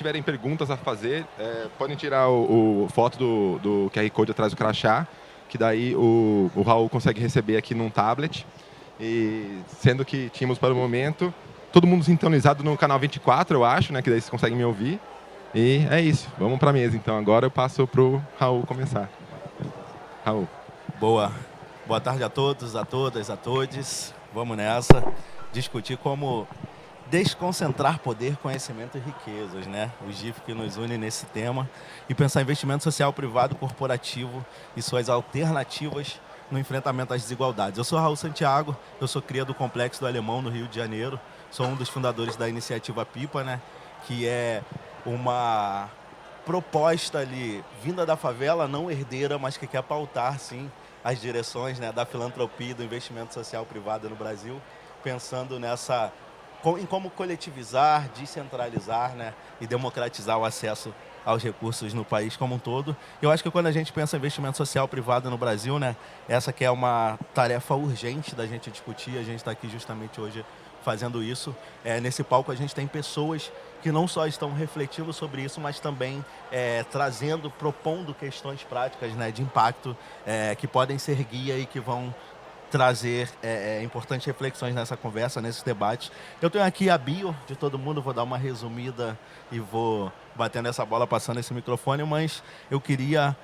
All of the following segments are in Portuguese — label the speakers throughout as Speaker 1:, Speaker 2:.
Speaker 1: tiverem perguntas a fazer, podem tirar o foto do QR Code atrás do crachá, que daí o Raul consegue receber aqui num tablet. E sendo que tínhamos para o momento todo mundo sintonizado no canal 24, eu acho, né? Que daí vocês conseguem me ouvir. E é isso. Vamos para a mesa, então. Agora eu passo para o Raul começar. Raul.
Speaker 2: Boa tarde a todos, a todas, a todos. Vamos nessa. Discutir como desconcentrar poder, conhecimento e riquezas, né? O GIF que nos une nesse tema. E pensar em investimento social, privado, corporativo e suas alternativas no enfrentamento às desigualdades. Eu sou Raul Santiago, eu sou cria do Complexo do Alemão, no Rio de Janeiro. Sou um dos fundadores da iniciativa PIPA, né? Que é uma proposta ali vinda da favela, não herdeira, mas que quer pautar, sim, as direções, né, da filantropia e do investimento social privado no Brasil, pensando em como coletivizar, descentralizar, né, e democratizar o acesso aos recursos no país como um todo. Eu acho que quando a gente pensa em investimento social privado no Brasil, né, essa que é uma tarefa urgente da gente discutir, a gente está aqui justamente hoje fazendo isso. Nesse palco a gente tem pessoas que não só estão refletindo sobre isso, mas também propondo questões práticas, né, de impacto, que podem ser guia e que vão trazer importantes reflexões nessa conversa, nesses debates. Eu tenho aqui a bio de todo mundo, vou dar uma resumida e vou batendo essa bola, passando esse microfone, mas eu queria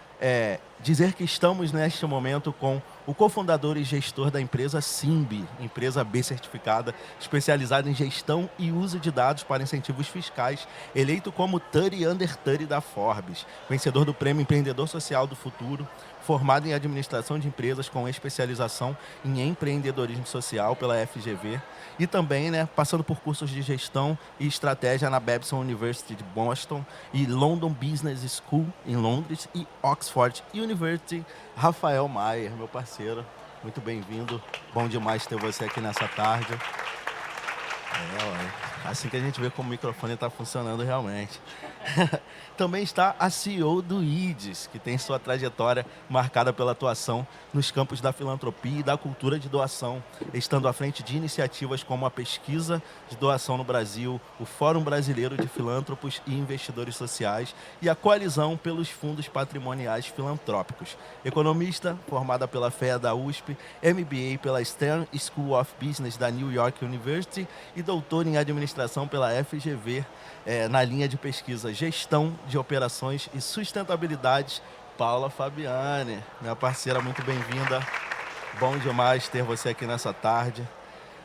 Speaker 2: dizer que estamos neste momento com o cofundador e gestor da empresa Simbi, empresa B certificada, especializada em gestão e uso de dados para incentivos fiscais, eleito como 30 Under 30 da Forbes, vencedor do Prêmio Empreendedor Social do Futuro, formado em administração de empresas com especialização em empreendedorismo social pela FGV e também, né, passando por cursos de gestão e estratégia na Babson University de Boston e London Business School em Londres e Oxford University. Rafael Maier, meu parceiro, muito bem-vindo. Bom demais ter você aqui nessa tarde. Assim que a gente vê como o microfone está funcionando realmente. Também está a CEO do IDES, que tem sua trajetória marcada pela atuação nos campos da filantropia e da cultura de doação, estando à frente de iniciativas como a Pesquisa de Doação no Brasil, o Fórum Brasileiro de Filântropos e Investidores Sociais e a Coalizão pelos Fundos Patrimoniais Filantrópicos. Economista, formada pela FEA da USP, MBA pela Stern School of Business da New York University e doutora em administração pela FGV, na linha de pesquisa Gestão de Operações e Sustentabilidade. Paula Fabiani, minha parceira, muito bem-vinda. Bom demais ter você aqui nessa tarde.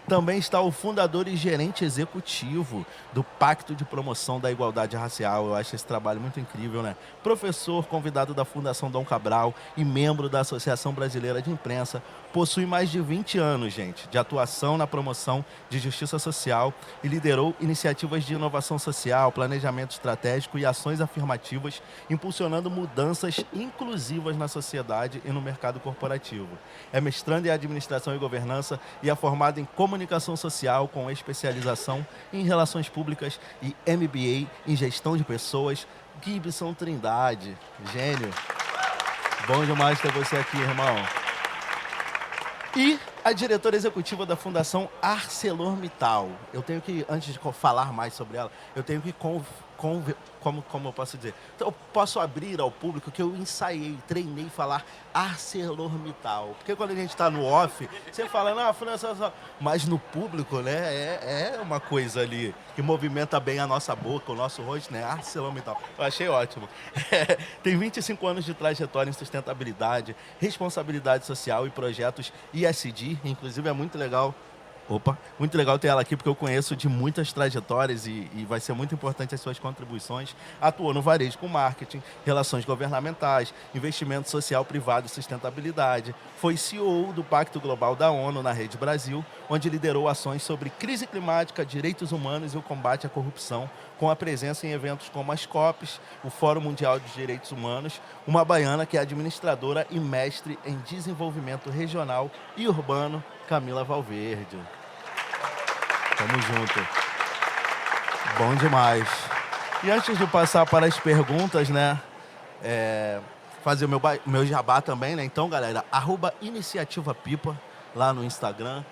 Speaker 2: Também está o fundador e gerente executivo do Pacto de Promoção da Igualdade Racial. Eu acho esse trabalho muito incrível, né? Professor, convidado da Fundação Dom Cabral e membro da Associação Brasileira de Imprensa. Possui mais de 20 anos, gente, de atuação na promoção de justiça social e liderou iniciativas de inovação social, planejamento estratégico e ações afirmativas, impulsionando mudanças inclusivas na sociedade e no mercado corporativo. É mestrando em administração e governança e é formado em comunicação social com especialização em relações públicas e MBA em gestão de pessoas. Gibson Trindade, gênio. Bom demais ter você aqui, irmão. E a diretora executiva da Fundação ArcelorMittal. Eu tenho que, antes de falar mais sobre ela, eu tenho que como eu posso dizer? Então, eu posso abrir ao público que eu ensaiei, treinei falar ArcelorMittal. Porque quando a gente está no off, você fala, não, França, mas no público, né, é uma coisa ali que movimenta bem a nossa boca, o nosso rosto, né? ArcelorMittal. Eu achei ótimo. Tem 25 anos de trajetória em sustentabilidade, responsabilidade social e projetos ESG. Inclusive, é muito legal. Muito legal ter ela aqui, porque eu conheço de muitas trajetórias e vai ser muito importante as suas contribuições. Atuou no varejo com marketing, relações governamentais, investimento social privado e sustentabilidade. Foi CEO do Pacto Global da ONU na Rede Brasil, onde liderou ações sobre crise climática, direitos humanos e o combate à corrupção, com a presença em eventos como as COPs, o Fórum Mundial dos Direitos Humanos, uma baiana que é administradora e mestre em desenvolvimento regional e urbano, Camila Valverde. Tamo junto. Bom demais. E antes de passar para as perguntas, né? Fazer o meu jabá também, né? Então, galera, @iniciativapipa lá no Instagram.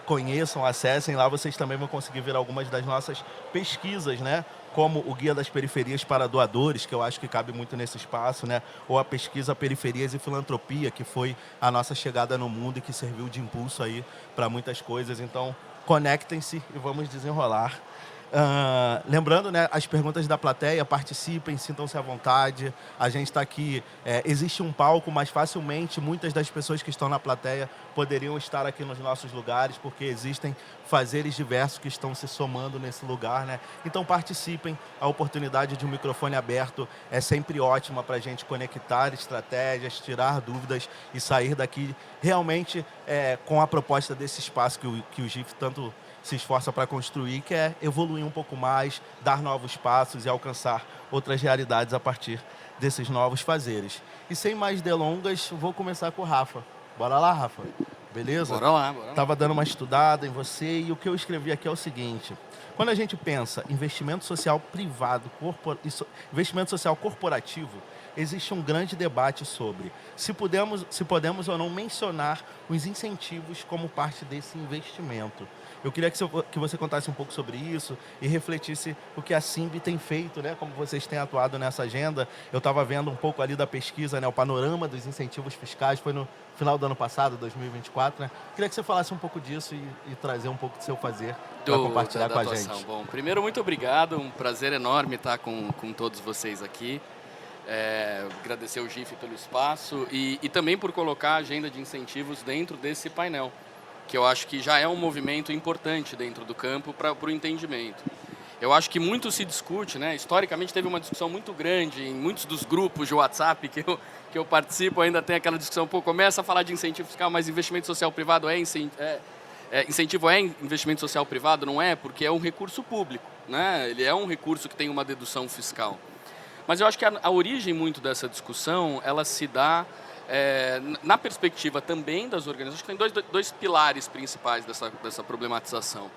Speaker 2: conheçam, acessem. Lá vocês também vão conseguir ver algumas das nossas pesquisas, né? Como o Guia das Periferias para Doadores, que eu acho que cabe muito nesse espaço, né? Ou a pesquisa Periferias e Filantropia, que foi a nossa chegada no mundo e que serviu de impulso aí para muitas coisas. Então, conectem-se e vamos desenrolar. Lembrando, né, as perguntas da plateia, participem, sintam-se à vontade. A gente está aqui, existe um palco, mas facilmente muitas das pessoas que estão na plateia poderiam estar aqui nos nossos lugares, porque existem fazeres diversos que estão se somando nesse lugar, né? Então participem, a oportunidade de um microfone aberto é sempre ótima para a gente conectar estratégias, tirar dúvidas e sair daqui realmente com a proposta desse espaço que o GIF tanto se esforça para construir, que é evoluir um pouco mais, dar novos passos e alcançar outras realidades a partir desses novos fazeres. E sem mais delongas, vou começar com o Rafa. Bora lá, Rafa? Beleza?
Speaker 3: Bora lá, bora lá.
Speaker 2: Estava dando uma estudada em você e o que eu escrevi aqui é o seguinte: quando a gente pensa investimento social privado, investimento social corporativo, existe um grande debate sobre se podemos ou não mencionar os incentivos como parte desse investimento. Eu queria que você contasse um pouco sobre isso e refletisse o que a Simbi tem feito, né? Como vocês têm atuado nessa agenda. Eu estava vendo um pouco ali da pesquisa, né? O panorama dos incentivos fiscais, foi no final do ano passado, 2024, né? Queria que você falasse um pouco disso e trazer um pouco do seu fazer para compartilhar com a gente.
Speaker 3: Bom, primeiro, muito obrigado. Um prazer enorme estar com todos vocês aqui. Agradecer ao GIF pelo espaço e também por colocar a agenda de incentivos dentro desse painel, que eu acho que já é um movimento importante dentro do campo para o entendimento. Eu acho que muito se discute, né? Historicamente teve uma discussão muito grande em muitos dos grupos de WhatsApp que eu participo, ainda tem aquela discussão, começa a falar de incentivo fiscal, mas investimento social privado incentivo é investimento social privado? Não é, porque é um recurso público, né? Ele é um recurso que tem uma dedução fiscal. Mas eu acho que a origem muito dessa discussão, ela se dá na perspectiva também das organizações. Tem dois pilares principais dessa problematização.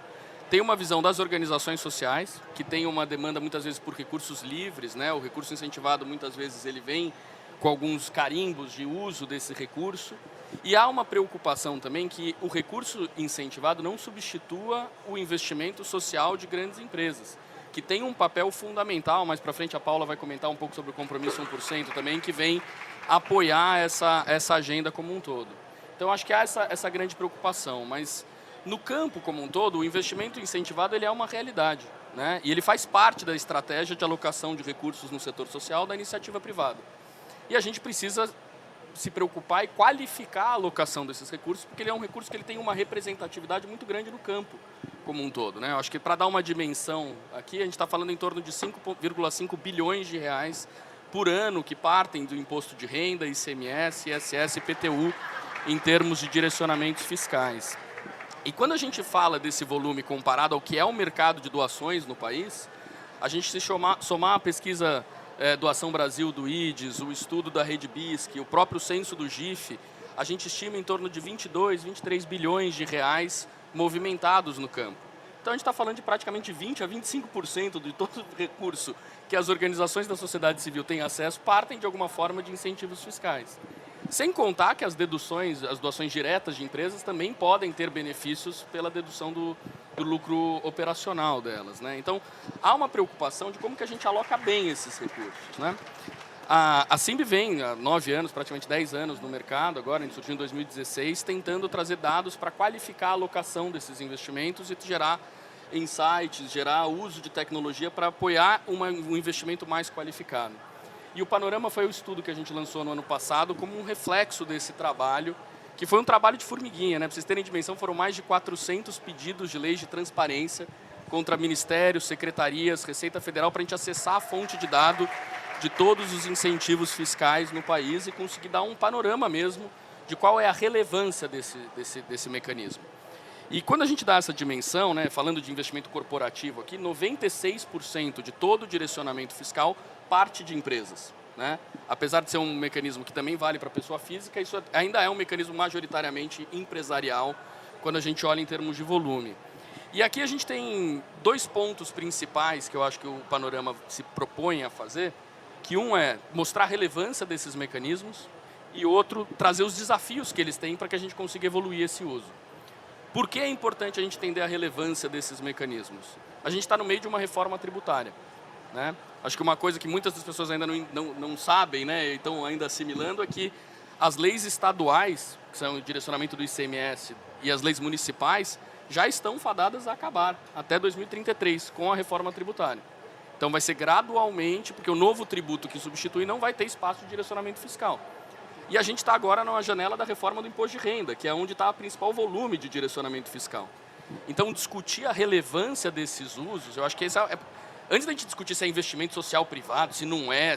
Speaker 3: Tem uma visão das organizações sociais, que tem uma demanda muitas vezes por recursos livres, né? O recurso incentivado muitas vezes ele vem com alguns carimbos de uso desse recurso. E há uma preocupação também que o recurso incentivado não substitua o investimento social de grandes empresas, que tem um papel fundamental. Mais para frente a Paula vai comentar um pouco sobre o compromisso 1% também, que vem apoiar essa agenda como um todo. Então acho que há essa grande preocupação, mas no campo como um todo, o investimento incentivado ele é uma realidade, né? E ele faz parte da estratégia de alocação de recursos no setor social da iniciativa privada. E a gente precisa se preocupar e qualificar a alocação desses recursos, porque ele é um recurso que ele tem uma representatividade muito grande no campo como um todo, né? Eu acho que para dar uma dimensão aqui, a gente está falando em torno de 5,5 bilhões de reais por ano que partem do imposto de renda, ICMS, ISS e PTU em termos de direcionamentos fiscais. E quando a gente fala desse volume comparado ao que é o mercado de doações no país, a gente se somar a pesquisa Doação Brasil do IDES, o estudo da Rede BISC, o próprio censo do GIF, a gente estima em torno de 22, 23 bilhões de reais movimentados no campo. Então a gente está falando de praticamente 20 a 25% de todo o recurso que as organizações da sociedade civil têm acesso partem de alguma forma de incentivos fiscais. Sem contar que as doações diretas de empresas também podem ter benefícios pela dedução do lucro operacional delas, né? Então, há uma preocupação de como que a gente aloca bem esses recursos, né? A Simbi vem há 9 anos, praticamente 10 anos no mercado, agora a gente surgiu em 2016, tentando trazer dados para qualificar a alocação desses investimentos e gerar insights, gerar uso de tecnologia para apoiar um investimento mais qualificado. E o Panorama foi o estudo que a gente lançou no ano passado como um reflexo desse trabalho, que foi um trabalho de formiguinha, né? Para vocês terem dimensão, foram mais de 400 pedidos de leis de transparência contra ministérios, secretarias, Receita Federal, para a gente acessar a fonte de dado de todos os incentivos fiscais no país e conseguir dar um panorama mesmo de qual é a relevância desse mecanismo. E quando a gente dá essa dimensão, né, falando de investimento corporativo aqui, 96% de todo o direcionamento fiscal parte de empresas, né? Apesar de ser um mecanismo que também vale para a pessoa física, isso ainda é um mecanismo majoritariamente empresarial quando a gente olha em termos de volume. E aqui a gente tem 2 pontos principais que eu acho que o Panorama se propõe a fazer, que um é mostrar a relevância desses mecanismos e outro, trazer os desafios que eles têm para que a gente consiga evoluir esse uso. Por que é importante a gente entender a relevância desses mecanismos? A gente está no meio de uma reforma tributária, né? Acho que uma coisa que muitas das pessoas ainda não sabem, né, e estão ainda assimilando, é que as leis estaduais, que são o direcionamento do ICMS, e as leis municipais, já estão fadadas a acabar até 2033, com a reforma tributária. Então vai ser gradualmente, porque o novo tributo que substitui não vai ter espaço de direcionamento fiscal. E a gente está agora numa janela da reforma do imposto de renda, que é onde está o principal volume de direcionamento fiscal. Então, discutir a relevância desses usos, eu acho que antes da gente discutir se é investimento social privado, se não é,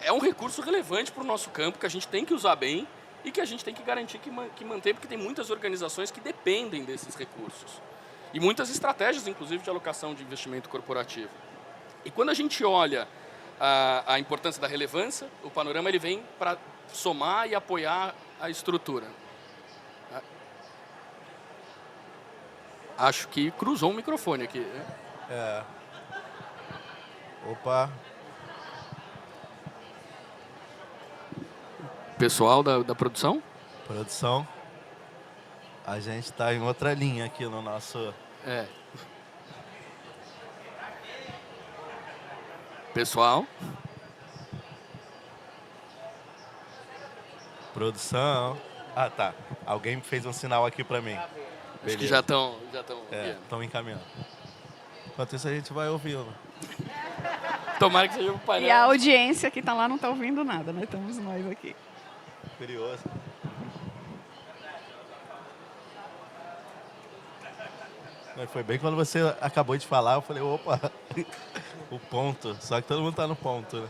Speaker 3: é um recurso relevante para o nosso campo, que a gente tem que usar bem e que a gente tem que garantir que manter, porque tem muitas organizações que dependem desses recursos. E muitas estratégias, inclusive, de alocação de investimento corporativo. E quando a gente olha a importância da relevância, o panorama ele vem para somar e apoiar a estrutura. Acho que cruzou um microfone aqui.
Speaker 2: Opa.
Speaker 3: Pessoal da produção?
Speaker 2: Produção. A gente está em outra linha aqui no nosso...
Speaker 3: Pessoal?
Speaker 2: Produção. Ah, tá. Alguém fez um sinal aqui para mim.
Speaker 3: Acho que já estão
Speaker 2: encaminhando. Enquanto isso, a gente vai ouvindo.
Speaker 3: Tomara que seja o painel.
Speaker 4: E a audiência que está lá não está ouvindo nada, né? Estamos nós aqui.
Speaker 2: Curioso. Foi bem quando você acabou de falar, eu falei, opa, o ponto. Só que todo mundo está no ponto, né?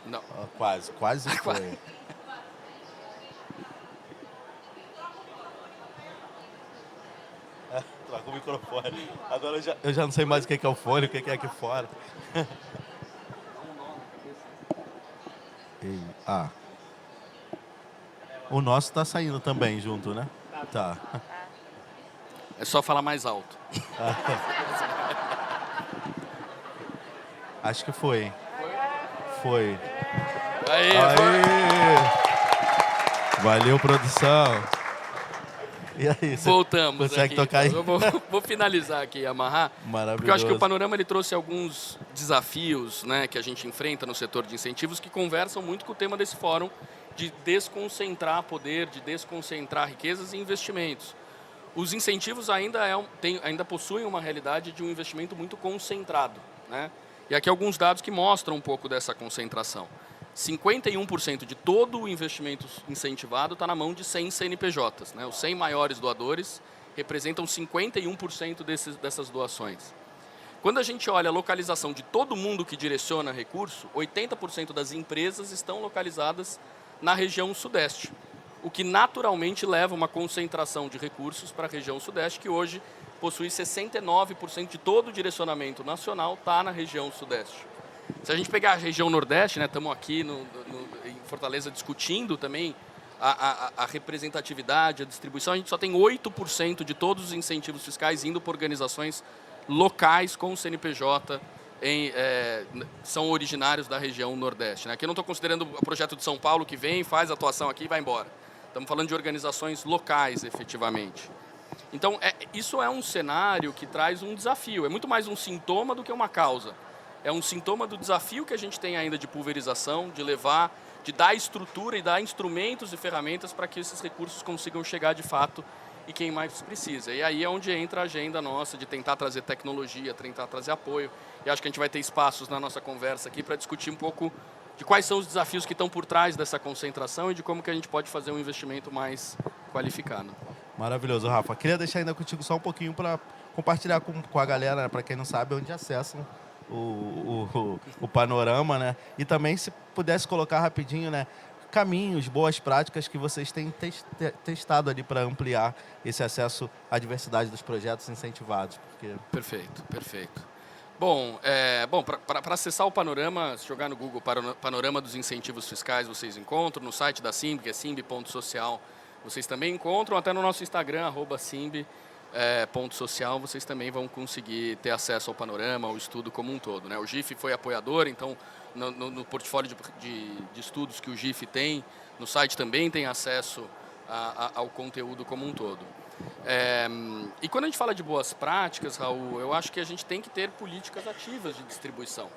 Speaker 3: Não.
Speaker 2: Quase foi. Troca o microfone. Agora eu já não sei mais o que é o fone, o que é aqui fora. O nosso está saindo também junto, né? Tá.
Speaker 3: É só falar mais alto.
Speaker 2: Acho que foi. Foi.
Speaker 3: Aê.
Speaker 2: Valeu, produção. E aí,
Speaker 3: voltamos
Speaker 2: consegue
Speaker 3: aqui,
Speaker 2: tocar aí?
Speaker 3: Eu vou finalizar aqui, amarrar.
Speaker 2: Maravilhoso.
Speaker 3: Porque eu acho que o Panorama ele trouxe alguns desafios, né, que a gente enfrenta no setor de incentivos que conversam muito com o tema desse fórum de desconcentrar poder, de desconcentrar riquezas e investimentos. Os incentivos ainda possuem uma realidade de um investimento muito concentrado, né? E aqui alguns dados que mostram um pouco dessa concentração. 51% de todo o investimento incentivado está na mão de 100 CNPJs, né? Os 100 maiores doadores representam 51% dessas doações. Quando a gente olha a localização de todo mundo que direciona recurso, 80% das empresas estão localizadas na região sudeste, o que naturalmente leva uma concentração de recursos para a região sudeste, que hoje possui 69% de todo o direcionamento nacional está na região sudeste. Se a gente pegar a região nordeste, né, estamos aqui em Fortaleza discutindo também a representatividade, a distribuição, a gente só tem 8% de todos os incentivos fiscais indo para organizações locais com o CNPJ, são originários da região nordeste, né? Aqui eu não estou considerando o projeto de São Paulo que vem, faz atuação aqui e vai embora. Estamos falando de organizações locais, efetivamente. Então, isso é um cenário que traz um desafio. É muito mais um sintoma do que uma causa. É um sintoma do desafio que a gente tem ainda de pulverização, de dar estrutura e dar instrumentos e ferramentas para que esses recursos consigam chegar de fato e quem mais precisa. E aí é onde entra a agenda nossa de tentar trazer tecnologia, tentar trazer apoio. E acho que a gente vai ter espaços na nossa conversa aqui para discutir um pouco de quais são os desafios que estão por trás dessa concentração e de como que a gente pode fazer um investimento mais qualificado.
Speaker 2: Maravilhoso, Rafa. Queria deixar ainda contigo só um pouquinho para compartilhar com a galera, né, para quem não sabe, onde acessam o panorama, né? E também, se pudesse colocar rapidinho, né, caminhos, boas práticas que vocês têm testado ali para ampliar esse acesso à diversidade dos projetos incentivados. Porque...
Speaker 3: Perfeito. Bom, para acessar o Panorama, se jogar no Google Panorama dos Incentivos Fiscais, vocês encontram. No site da Simb, que é simb.social, vocês também encontram. Até no nosso Instagram, @simb, ponto social, vocês também vão conseguir ter acesso ao panorama, ao estudo como um todo, né? O GIF foi apoiador, então no portfólio de estudos que o GIF tem, no site também tem acesso ao conteúdo como um todo. E quando a gente fala de boas práticas, Raul, eu acho que a gente tem que ter políticas ativas de distribuição.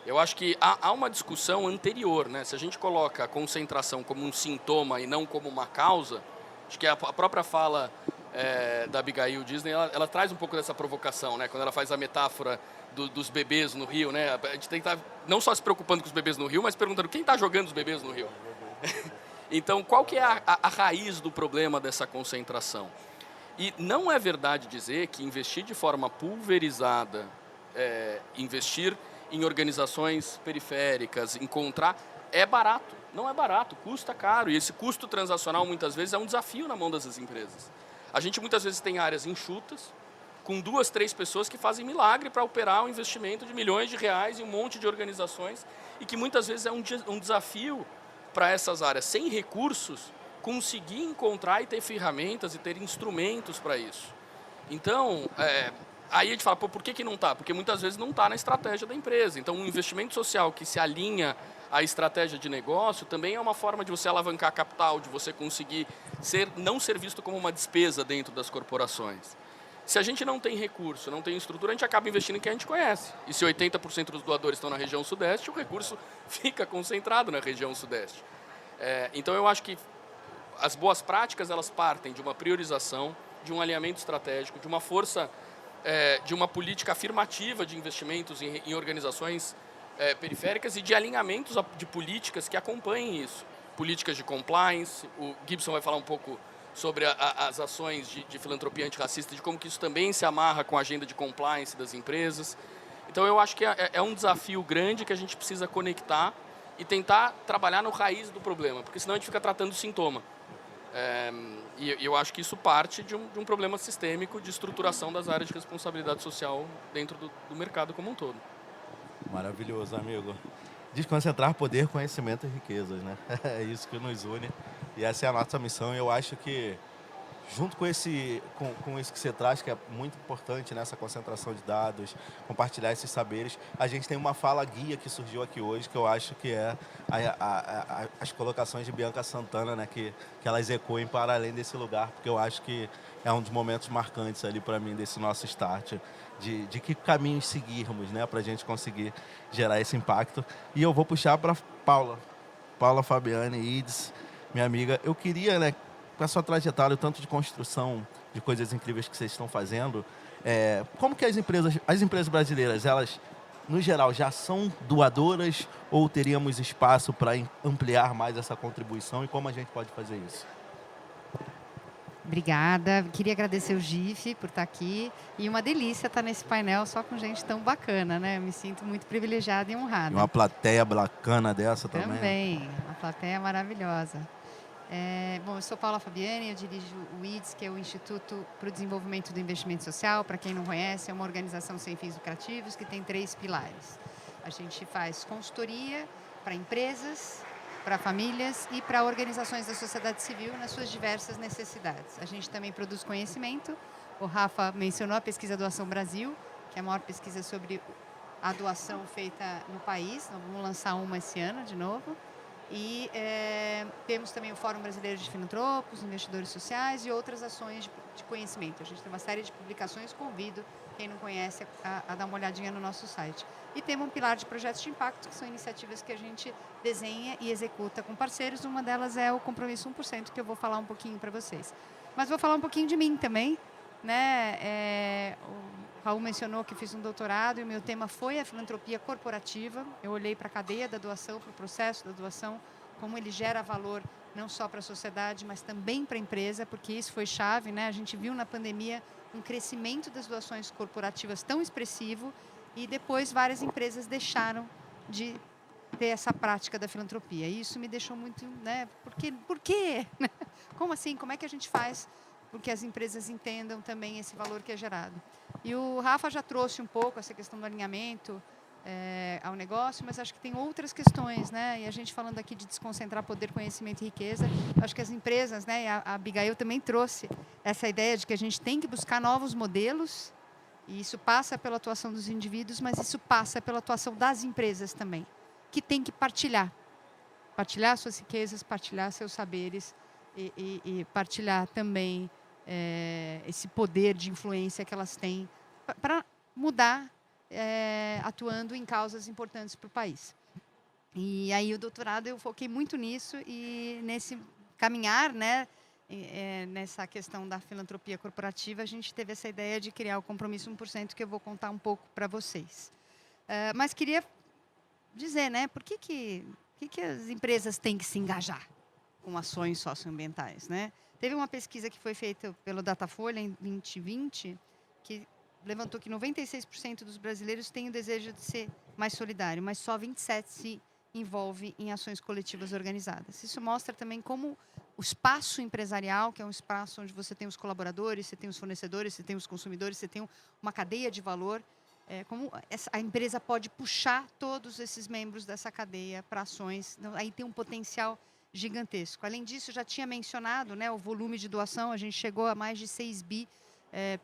Speaker 3: Eu acho que há uma discussão anterior, né? Se a gente coloca a concentração como um sintoma e não como uma causa, acho que a própria fala da Abigail Disney, ela traz um pouco dessa provocação, né? Quando ela faz a metáfora dos bebês no rio, né? A gente tem que estar não só se preocupando com os bebês no rio, mas perguntando quem está jogando os bebês no rio. Então, qual que é a raiz do problema dessa concentração? E não é verdade dizer que investir de forma pulverizada, investir em organizações periféricas, é barato. Não é barato, custa caro. E esse custo transacional, muitas vezes, é um desafio na mão dessas empresas. A gente, muitas vezes, tem áreas enxutas, com 2, 3 pessoas que fazem milagre para operar um investimento de milhões de reais em um monte de organizações e que, muitas vezes, é um desafio para essas áreas, sem recursos, conseguir encontrar e ter ferramentas e ter instrumentos para isso. Então, aí a gente fala, por que não está? Porque muitas vezes não está na estratégia da empresa. Então, um investimento social que se alinha à estratégia de negócio também é uma forma de você alavancar capital, de você conseguir não ser visto como uma despesa dentro das corporações. Se a gente não tem recurso, não tem estrutura, a gente acaba investindo em quem a gente conhece. E se 80% dos doadores estão na região sudeste, o recurso fica concentrado na região sudeste. Então, eu acho que as boas práticas, elas partem de uma priorização, de um alinhamento estratégico, de uma força, de uma política afirmativa de investimentos em organizações periféricas e de alinhamentos de políticas que acompanhem isso. Políticas de compliance, o Gibson vai falar um pouco sobre as ações de filantropia antirracista, de como que isso também se amarra com a agenda de compliance das empresas. Então, eu acho que é um desafio grande que a gente precisa conectar e tentar trabalhar no raiz do problema, porque senão a gente fica tratando o sintoma. E eu acho que isso parte de um problema sistêmico de estruturação das áreas de responsabilidade social dentro do mercado como um todo.
Speaker 2: Maravilhoso, amigo. Desconcentrar poder, conhecimento e riquezas, né? É isso que nos une e essa é a nossa missão. E eu acho que, junto com isso que você traz, que é muito importante nessa concentração de dados, compartilhar esses saberes, a gente tem uma fala guia que surgiu aqui hoje, que eu acho que é as colocações de Bianca Santana, né, que elas ecoem para além desse lugar, porque eu acho que é um dos momentos marcantes ali para mim desse nosso start, de que caminhos seguirmos, né, para a gente conseguir gerar esse impacto. E eu vou puxar para Paula Fabiane Ides, minha amiga. Eu queria, né, com a sua trajetória, o tanto de construção de coisas incríveis que vocês estão fazendo, como que as empresas brasileiras, elas, no geral, já são doadoras ou teríamos espaço para ampliar mais essa contribuição e como a gente pode fazer isso?
Speaker 5: Obrigada. Queria agradecer o GIF por estar aqui. E uma delícia estar nesse painel só com gente tão bacana, né? Eu me sinto muito privilegiada e honrada.
Speaker 2: E uma plateia bacana dessa também.
Speaker 5: Também. Uma plateia maravilhosa. Bom, eu sou Paula Fabiane, eu dirijo o IDES, que é o Instituto para o Desenvolvimento do Investimento Social. Para quem não conhece, é uma organização sem fins lucrativos que tem 3 pilares. A gente faz consultoria para empresas, para famílias e para organizações da sociedade civil nas suas diversas necessidades. A gente também produz conhecimento. O Rafa mencionou a pesquisa Doação Brasil, que é a maior pesquisa sobre a doação feita no país. Nós vamos lançar uma esse ano de novo. E temos também o Fórum Brasileiro de Filantropos, Investidores Sociais e outras ações de conhecimento. A gente tem uma série de publicações, convido quem não conhece a dar uma olhadinha no nosso site. E temos um pilar de projetos de impacto, que são iniciativas que a gente desenha e executa com parceiros. Uma delas é o Compromisso 1%, que eu vou falar um pouquinho para vocês. Mas vou falar um pouquinho de mim também, né? O Raul mencionou que fiz um doutorado e o meu tema foi a filantropia corporativa. Eu olhei para a cadeia da doação, para o processo da doação, como ele gera valor não só para a sociedade, mas também para a empresa, porque isso foi chave, né? A gente viu na pandemia um crescimento das doações corporativas tão expressivo e depois várias empresas deixaram de ter essa prática da filantropia. E isso me deixou muito, né? Por quê? Como assim? Como é que a gente faz porque as empresas entendam também esse valor que é gerado? E o Rafa já trouxe um pouco essa questão do alinhamento ao negócio, mas acho que tem outras questões, né? E a gente falando aqui de desconcentrar poder, conhecimento e riqueza, acho que as empresas, né? E a Abigail também trouxe essa ideia de que a gente tem que buscar novos modelos, e isso passa pela atuação dos indivíduos, mas isso passa pela atuação das empresas também, que tem que partilhar suas riquezas, partilhar seus saberes e partilhar também esse poder de influência que elas têm para mudar, atuando em causas importantes para o país. E aí o doutorado eu foquei muito nisso e nesse caminhar, né, nessa questão da filantropia corporativa, a gente teve essa ideia de criar o Compromisso 1%, que eu vou contar um pouco para vocês. Mas queria dizer, né, por que as empresas têm que se engajar com ações socioambientais, né? Teve uma pesquisa que foi feita pelo Datafolha em 2020, que levantou que 96% dos brasileiros têm o desejo de ser mais solidário, mas só 27% se envolve em ações coletivas organizadas. Isso mostra também como o espaço empresarial, que é um espaço onde você tem os colaboradores, você tem os fornecedores, você tem os consumidores, você tem uma cadeia de valor, como a empresa pode puxar todos esses membros dessa cadeia para ações. Aí tem um potencial gigantesco. Além disso, já tinha mencionado, né, o volume de doação, a gente chegou a mais de 6 bi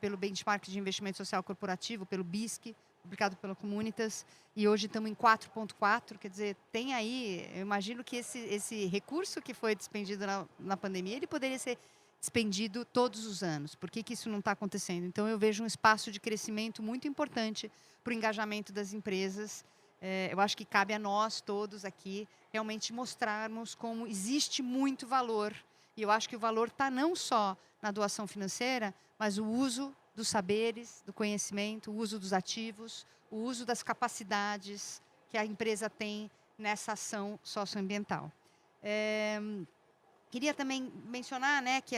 Speaker 5: pelo Benchmark de Investimento Social Corporativo, pelo BISC, publicado pela Comunitas, e hoje estamos em 4,4, quer dizer, tem aí, eu imagino que esse recurso que foi despendido na pandemia, ele poderia ser despendido todos os anos. Por que isso não está acontecendo? Então, eu vejo um espaço de crescimento muito importante para o engajamento das empresas. Eu acho que cabe a nós todos aqui realmente mostrarmos como existe muito valor. E eu acho que o valor está não só na doação financeira, mas o uso dos saberes, do conhecimento, o uso dos ativos, o uso das capacidades que a empresa tem nessa ação socioambiental. Queria também mencionar, né, que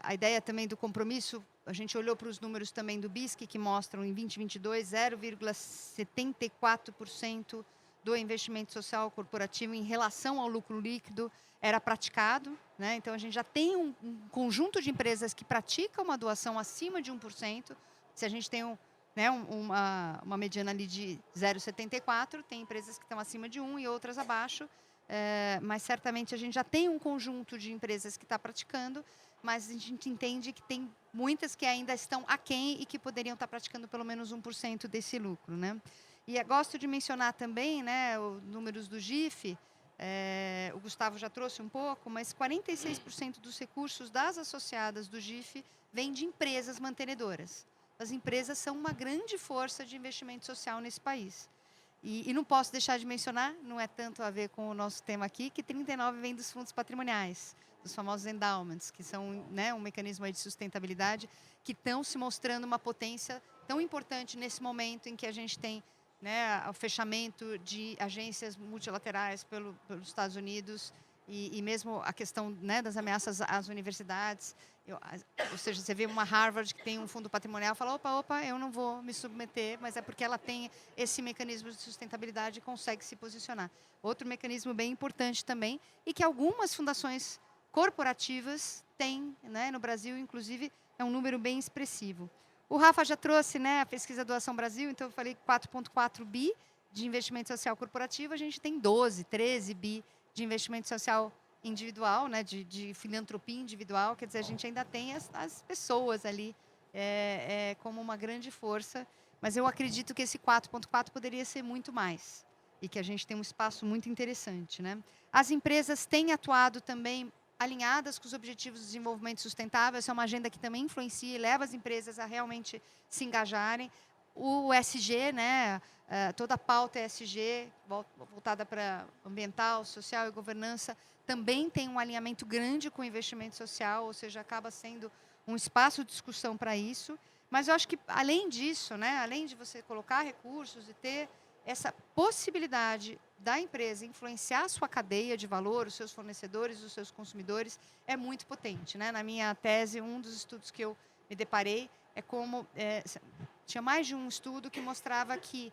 Speaker 5: a ideia também do compromisso, a gente olhou para os números também do BISC, que mostram em 2022 0,74% do investimento social corporativo em relação ao lucro líquido era praticado, né? Então, a gente já tem um conjunto de empresas que praticam uma doação acima de 1%. Se a gente tem uma mediana ali de 0,74%, tem empresas que estão acima de 1% e outras abaixo. Mas certamente a gente já tem um conjunto de empresas que está praticando, mas a gente entende que tem muitas que ainda estão aquém e que poderiam estar praticando pelo menos 1% desse lucro, né? E eu gosto de mencionar também, né, os números do GIF, o Gustavo já trouxe um pouco, mas 46% dos recursos das associadas do GIF vêm de empresas mantenedoras. As empresas são uma grande força de investimento social nesse país. E não posso deixar de mencionar, não é tanto a ver com o nosso tema aqui, que 39% vem dos fundos patrimoniais, dos famosos endowments, que são, né, um mecanismo aí de sustentabilidade, que estão se mostrando uma potência tão importante nesse momento em que a gente tem, né, o fechamento de agências multilaterais pelos Estados Unidos e mesmo a questão, né, das ameaças às universidades. Ou seja, você vê uma Harvard que tem um fundo patrimonial e fala, opa, eu não vou me submeter, mas é porque ela tem esse mecanismo de sustentabilidade e consegue se posicionar. Outro mecanismo bem importante também, e que algumas fundações corporativas têm, né, no Brasil, inclusive, é um número bem expressivo. O Rafa já trouxe, né, a pesquisa Doação Brasil, então eu falei 4,4 bi de investimento social corporativo, a gente tem 12, 13 bi de investimento social individual, né, de filantropia individual, quer dizer, a gente ainda tem as pessoas ali como uma grande força, mas eu acredito que esse 4,4 poderia ser muito mais e que a gente tem um espaço muito interessante, né? As empresas têm atuado também alinhadas com os Objetivos de Desenvolvimento Sustentável, essa é uma agenda que também influencia e leva as empresas a realmente se engajarem. O ESG, né, toda a pauta ESG, voltada para ambiental, social e governança, também tem um alinhamento grande com o investimento social, ou seja, acaba sendo um espaço de discussão para isso. Mas eu acho que, além disso, né, além de você colocar recursos e ter essa possibilidade da empresa influenciar a sua cadeia de valor, os seus fornecedores, os seus consumidores, é muito potente, né? Na minha tese, um dos estudos que eu me deparei é como... tinha mais de um estudo que mostrava que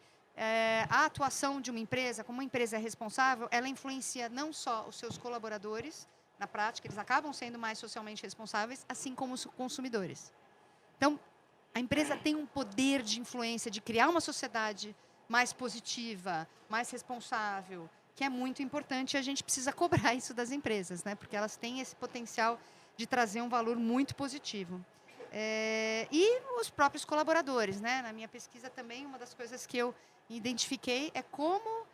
Speaker 5: a atuação de uma empresa, como uma empresa é responsável, ela influencia não só os seus colaboradores, na prática, eles acabam sendo mais socialmente responsáveis, assim como os consumidores. Então, a empresa tem um poder de influência, de criar uma sociedade mais positiva, mais responsável, que é muito importante, e a gente precisa cobrar isso das empresas, né? Porque elas têm esse potencial de trazer um valor muito positivo. E os próprios colaboradores, né? Na minha pesquisa também, uma das coisas que eu identifiquei é como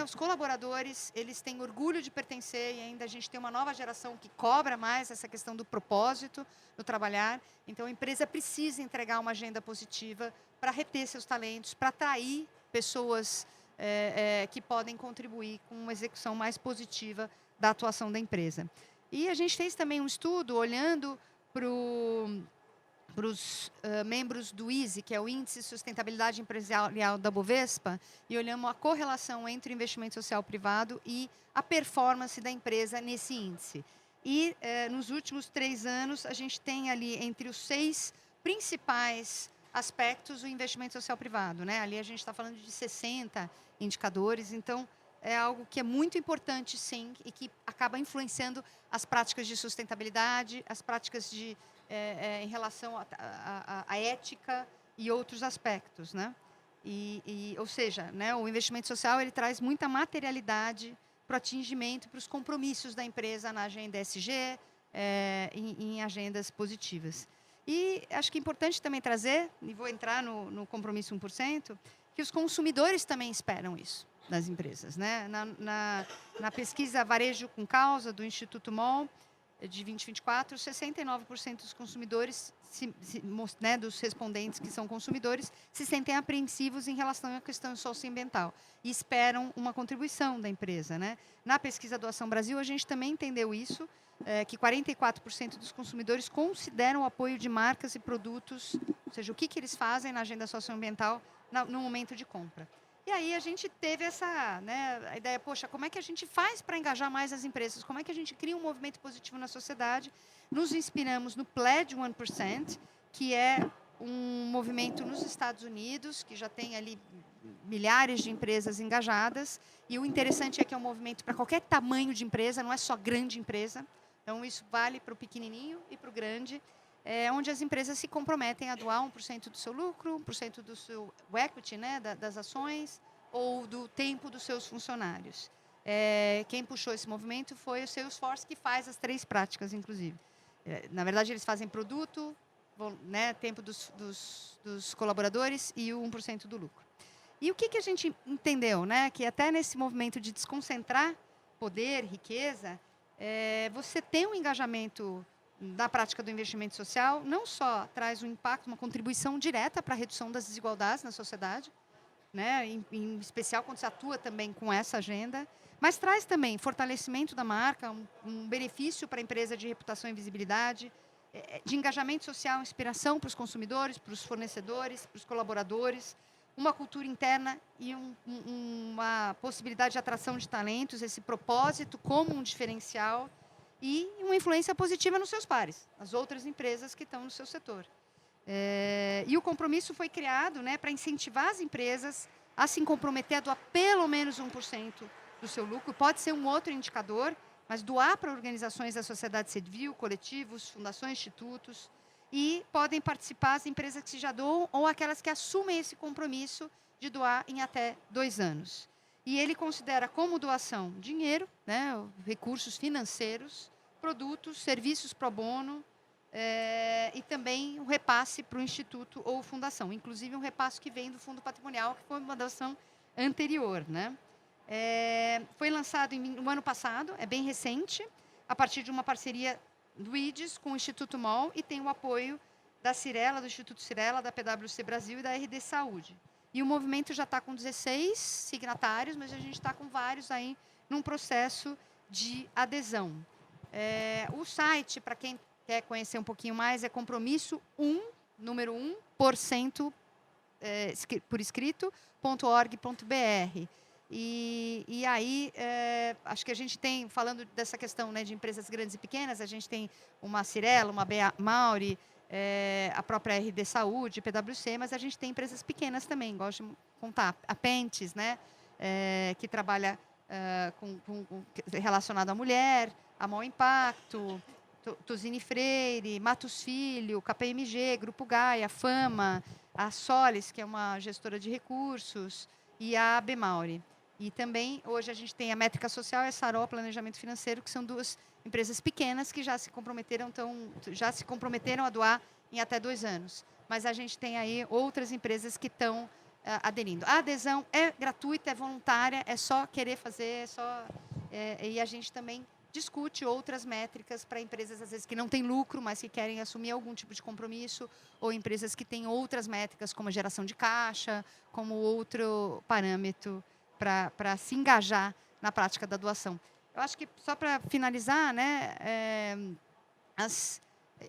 Speaker 5: os colaboradores, eles têm orgulho de pertencer, e ainda a gente tem uma nova geração que cobra mais essa questão do propósito do trabalhar. Então, a empresa precisa entregar uma agenda positiva para reter seus talentos, para atrair pessoas que podem contribuir com uma execução mais positiva da atuação da empresa. E a gente fez também um estudo olhando para os membros do ISE, que é o Índice de Sustentabilidade Empresarial da Bovespa, e olhamos a correlação entre o investimento social privado e a performance da empresa nesse índice. E nos últimos 3 anos, a gente tem ali entre os 6 principais aspectos o investimento social privado, né? Ali a gente está falando de 60 indicadores, então é algo que é muito importante, sim, e que acaba influenciando as práticas de sustentabilidade, as práticas em relação à ética e outros aspectos, né? Ou seja, né, o investimento social ele traz muita materialidade para o atingimento, para os compromissos da empresa na agenda ESG, em agendas positivas. E acho que é importante também trazer, e vou entrar no compromisso 1%, que os consumidores também esperam isso das empresas, né? Na pesquisa Varejo com Causa, do Instituto MOL, de 2024, 69% dos consumidores, né, dos respondentes que são consumidores, se sentem apreensivos em relação à questão socioambiental e esperam uma contribuição da empresa, né? Na pesquisa do Ação Brasil, a gente também entendeu isso, que 44% dos consumidores consideram o apoio de marcas e produtos, ou seja, o que eles fazem na agenda socioambiental no momento de compra. E aí a gente teve a ideia, poxa, como é que a gente faz para engajar mais as empresas? Como é que a gente cria um movimento positivo na sociedade? Nos inspiramos no Pledge 1%, que é um movimento nos Estados Unidos, que já tem ali milhares de empresas engajadas. E o interessante é que é um movimento para qualquer tamanho de empresa, não é só grande empresa. Então, isso vale para o pequenininho e para o grande, onde as empresas se comprometem a doar 1% do seu lucro, 1% do seu equity, né, das ações, ou do tempo dos seus funcionários. Quem puxou esse movimento foi o Salesforce, que faz as 3 práticas, inclusive. Na verdade, eles fazem produto, né, tempo dos colaboradores e o 1% do lucro. E o que a gente entendeu? Né, que até nesse movimento de desconcentrar poder, riqueza, você tem um engajamento da prática do investimento social, não só traz um impacto, uma contribuição direta para a redução das desigualdades na sociedade, né, em especial quando se atua também com essa agenda, mas traz também fortalecimento da marca, um benefício para a empresa de reputação e visibilidade, de engajamento social, inspiração para os consumidores, para os fornecedores, para os colaboradores, uma cultura interna e uma possibilidade de atração de talentos, esse propósito como um diferencial, e uma influência positiva nos seus pares, as outras empresas que estão no seu setor. E o compromisso foi criado, né, para incentivar as empresas a se comprometer a doar pelo menos 1% do seu lucro. Pode ser um outro indicador, mas doar para organizações da sociedade civil, coletivos, fundações, institutos. E podem participar as empresas que já doam ou aquelas que assumem esse compromisso de doar em até 2 anos. E ele considera como doação dinheiro, né, recursos financeiros, produtos, serviços pro bono, e também um repasse para o instituto ou fundação, inclusive um repasse que vem do Fundo Patrimonial, que foi uma doação anterior, né? Foi lançado no ano passado, é bem recente, a partir de uma parceria do IDES com o Instituto MOL, e tem o apoio da Cirela, do Instituto Cirela, da PwC Brasil e da RD Saúde. E o movimento já está com 16 signatários, mas a gente está com vários aí num processo de adesão. O site, para quem quer conhecer um pouquinho mais, é compromisso 1% por escrito.org.br. E aí, acho que a gente tem, falando dessa questão, né, de empresas grandes e pequenas, a gente tem uma Cirela, uma Mauri, a própria RD Saúde, PwC, mas a gente tem empresas pequenas também, gosto de contar, a Pentes, né, que trabalha relacionado à mulher, a Mau Impacto, Tosini Freire, Matos Filho, KPMG, Grupo Gaia, Fama, a Solis, que é uma gestora de recursos, e a Bemauri. E também, hoje, a gente tem a Métrica Social e a Saró Planejamento Financeiro, que são 2 empresas pequenas que já se comprometeram a doar em até 2 anos. Mas a gente tem aí outras empresas que estão aderindo. A adesão é gratuita, é voluntária, é só querer fazer, e a gente também discute outras métricas para empresas, às vezes, que não têm lucro, mas que querem assumir algum tipo de compromisso, ou empresas que têm outras métricas, como a geração de caixa, como outro parâmetro para se engajar na prática da doação. Eu acho que, só para finalizar, né,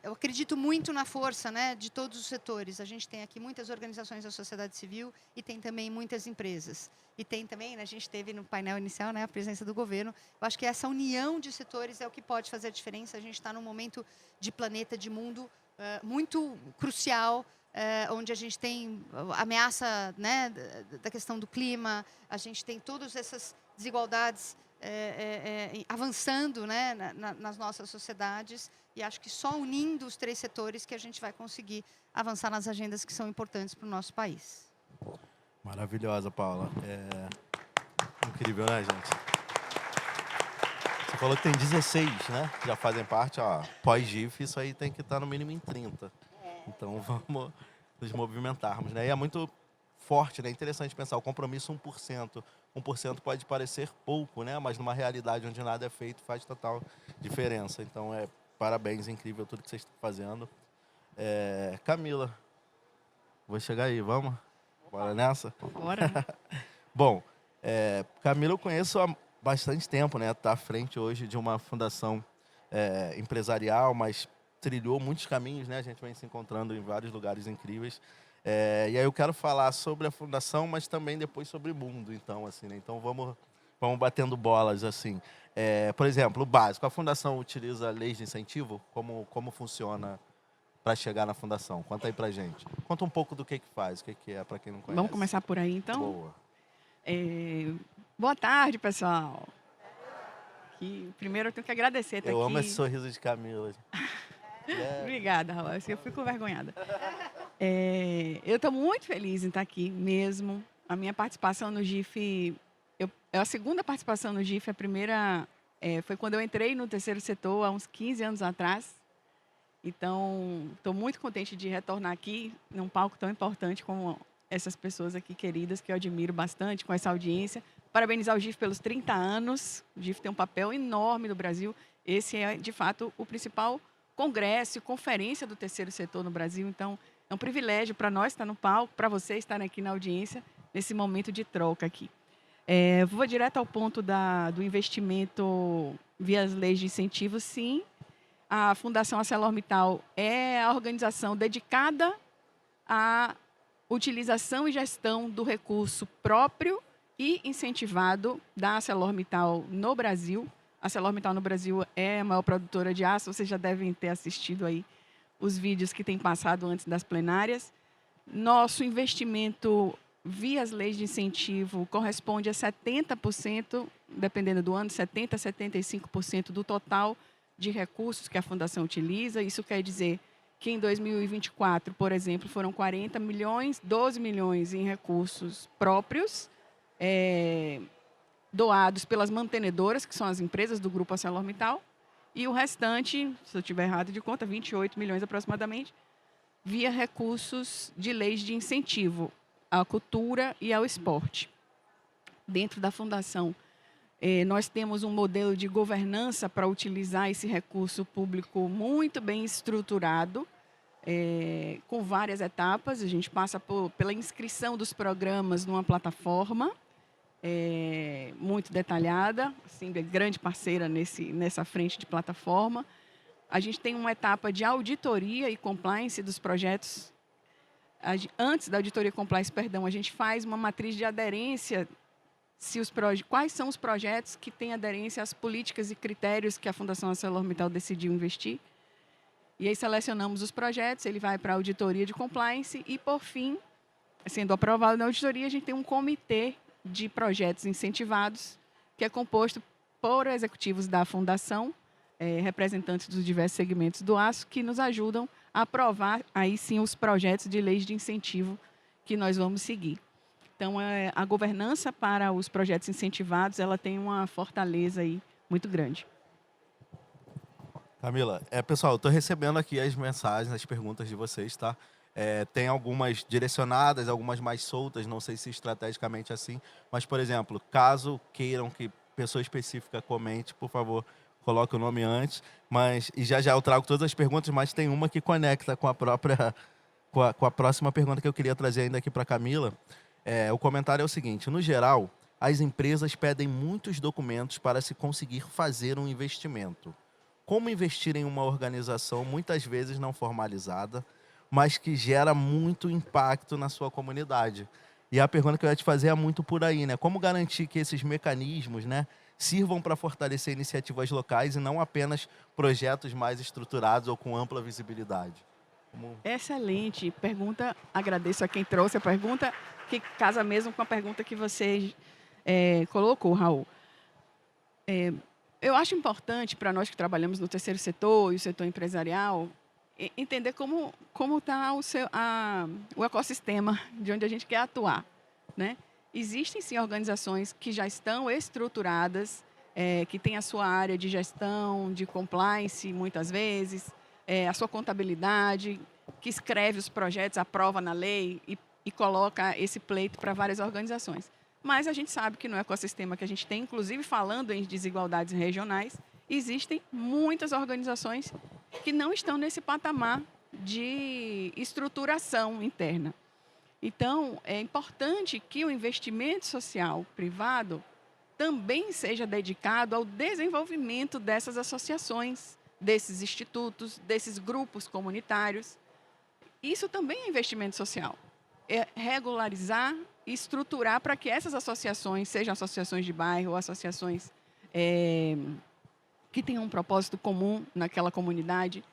Speaker 5: eu acredito muito na força, né, de todos os setores. A gente tem aqui muitas organizações da sociedade civil e tem também muitas empresas. E tem também, né, a gente teve no painel inicial, né, a presença do governo. Eu acho que essa união de setores é o que pode fazer a diferença. A gente está num momento de planeta, de mundo muito crucial, onde a gente tem a ameaça, né, da questão do clima, a gente tem todas essas desigualdades avançando, né, nas nossas sociedades, e acho que só unindo os 3 setores que a gente vai conseguir avançar nas agendas que são importantes para o nosso país.
Speaker 2: Maravilhosa, Paula. Incrível, né, gente? Você falou que tem 16, né? Já fazem parte, ó, pós-GIF, isso aí tem que estar no mínimo em 30. Então, vamos nos movimentarmos, né? E é muito forte, né? Interessante pensar, o compromisso 1%. 1% pode parecer pouco, né? Mas numa realidade onde nada é feito, faz total diferença. Então, parabéns, incrível tudo que vocês estão fazendo. Camila, vou chegar aí, vamos? Bora nessa?
Speaker 4: Bora.
Speaker 2: Bom, Camila eu conheço há bastante tempo, né? Está à frente hoje de uma fundação empresarial, mas trilhou muitos caminhos, né? A gente vem se encontrando em vários lugares incríveis. E aí eu quero falar sobre a fundação, mas também depois sobre o mundo, então, assim, né? Então vamos batendo bolas, assim. Por exemplo, o básico, a fundação utiliza leis de incentivo? Como funciona para chegar na fundação? Conta aí pra gente. Conta um pouco do que faz, o que é, para quem não conhece.
Speaker 4: Vamos começar por aí, então?
Speaker 2: Boa.
Speaker 4: Boa tarde, pessoal. Primeiro eu tenho que agradecer estar aqui.
Speaker 2: Eu amo esse sorriso de Camila.
Speaker 4: Obrigada, Raul. Eu fico vergonhada. Eu estou muito feliz em estar aqui mesmo. A minha participação no GIF, a segunda participação no GIF, a primeira foi quando eu entrei no terceiro setor, há uns 15 anos atrás. Então, estou muito contente de retornar aqui, num palco tão importante como essas pessoas aqui queridas, que eu admiro bastante, com essa audiência. Parabenizar o GIF pelos 30 anos. O GIF tem um papel enorme no Brasil. Esse é, de fato, o principal congresso e conferência do terceiro setor no Brasil. Então, é um privilégio para nós estar no palco, para vocês estarem aqui na audiência, nesse momento de troca aqui. Vou direto ao ponto do investimento via as leis de incentivo. Sim, a Fundação ArcelorMittal é a organização dedicada à utilização e gestão do recurso próprio e incentivado da ArcelorMittal no Brasil. A ArcelorMittal no Brasil é a maior produtora de aço, vocês já devem ter assistido aí os vídeos que têm passado antes das plenárias. Nosso investimento via as leis de incentivo corresponde a 70%, dependendo do ano, 70% a 75% do total de recursos que a Fundação utiliza. Isso quer dizer que em 2024, por exemplo, foram 40 milhões, 12 milhões em recursos próprios, doados pelas mantenedoras, que são as empresas do Grupo ArcelorMittal, e o restante, se eu estiver errado de conta, 28 milhões aproximadamente, via recursos de leis de incentivo à cultura e ao esporte. Dentro da Fundação, nós temos um modelo de governança para utilizar esse recurso público muito bem estruturado, com várias etapas. A gente passa pela inscrição dos programas numa plataforma muito detalhada, assim, grande parceira nessa frente de plataforma. A gente tem uma etapa de auditoria e compliance dos projetos. Antes da auditoria e compliance, a gente faz uma matriz de aderência, quais são os projetos que têm aderência às políticas e critérios que a Fundação ArcelorMittal decidiu investir. E aí selecionamos os projetos, ele vai para a auditoria de compliance e, por fim, sendo aprovado na auditoria, a gente tem um comitê de projetos incentivados, que é composto por executivos da Fundação, representantes dos diversos segmentos do aço, que nos ajudam aprovar aí sim os projetos de leis de incentivo que nós vamos seguir. Então, a governança para os projetos incentivados, ela tem uma fortaleza aí muito grande.
Speaker 2: Camila, pessoal, eu estou recebendo aqui as mensagens, as perguntas de vocês, tá? Tem algumas direcionadas, algumas mais soltas, não sei se estrategicamente assim, mas, por exemplo, caso queiram que pessoa específica comente, por favor, coloque o nome antes, e já eu trago todas as perguntas, mas tem uma que conecta com a própria, com a próxima pergunta que eu queria trazer ainda aqui para a Camila. O comentário é o seguinte: no geral, as empresas pedem muitos documentos para se conseguir fazer um investimento. Como investir em uma organização muitas vezes não formalizada, mas que gera muito impacto na sua comunidade? E a pergunta que eu ia te fazer é muito por aí, né? Como garantir que esses mecanismos, né, sirvam para fortalecer iniciativas locais e não apenas projetos mais estruturados ou com ampla visibilidade?
Speaker 4: Excelente pergunta. Agradeço a quem trouxe a pergunta, que casa mesmo com a pergunta que você colocou, Raul. Eu acho importante para nós que trabalhamos no terceiro setor e o setor empresarial entender como está o ecossistema de onde a gente quer atuar, né? Existem, sim, organizações que já estão estruturadas, que têm a sua área de gestão, de compliance, muitas vezes, a sua contabilidade, que escreve os projetos, aprova na lei e coloca esse pleito para várias organizações. Mas a gente sabe que no ecossistema que a gente tem, inclusive falando em desigualdades regionais, existem muitas organizações que não estão nesse patamar de estruturação interna. Então, é importante que o investimento social privado também seja dedicado ao desenvolvimento dessas associações, desses institutos, desses grupos comunitários. Isso também é investimento social. É regularizar e estruturar para que essas associações, sejam associações de bairro ou associações que tenham um propósito comum naquela comunidade,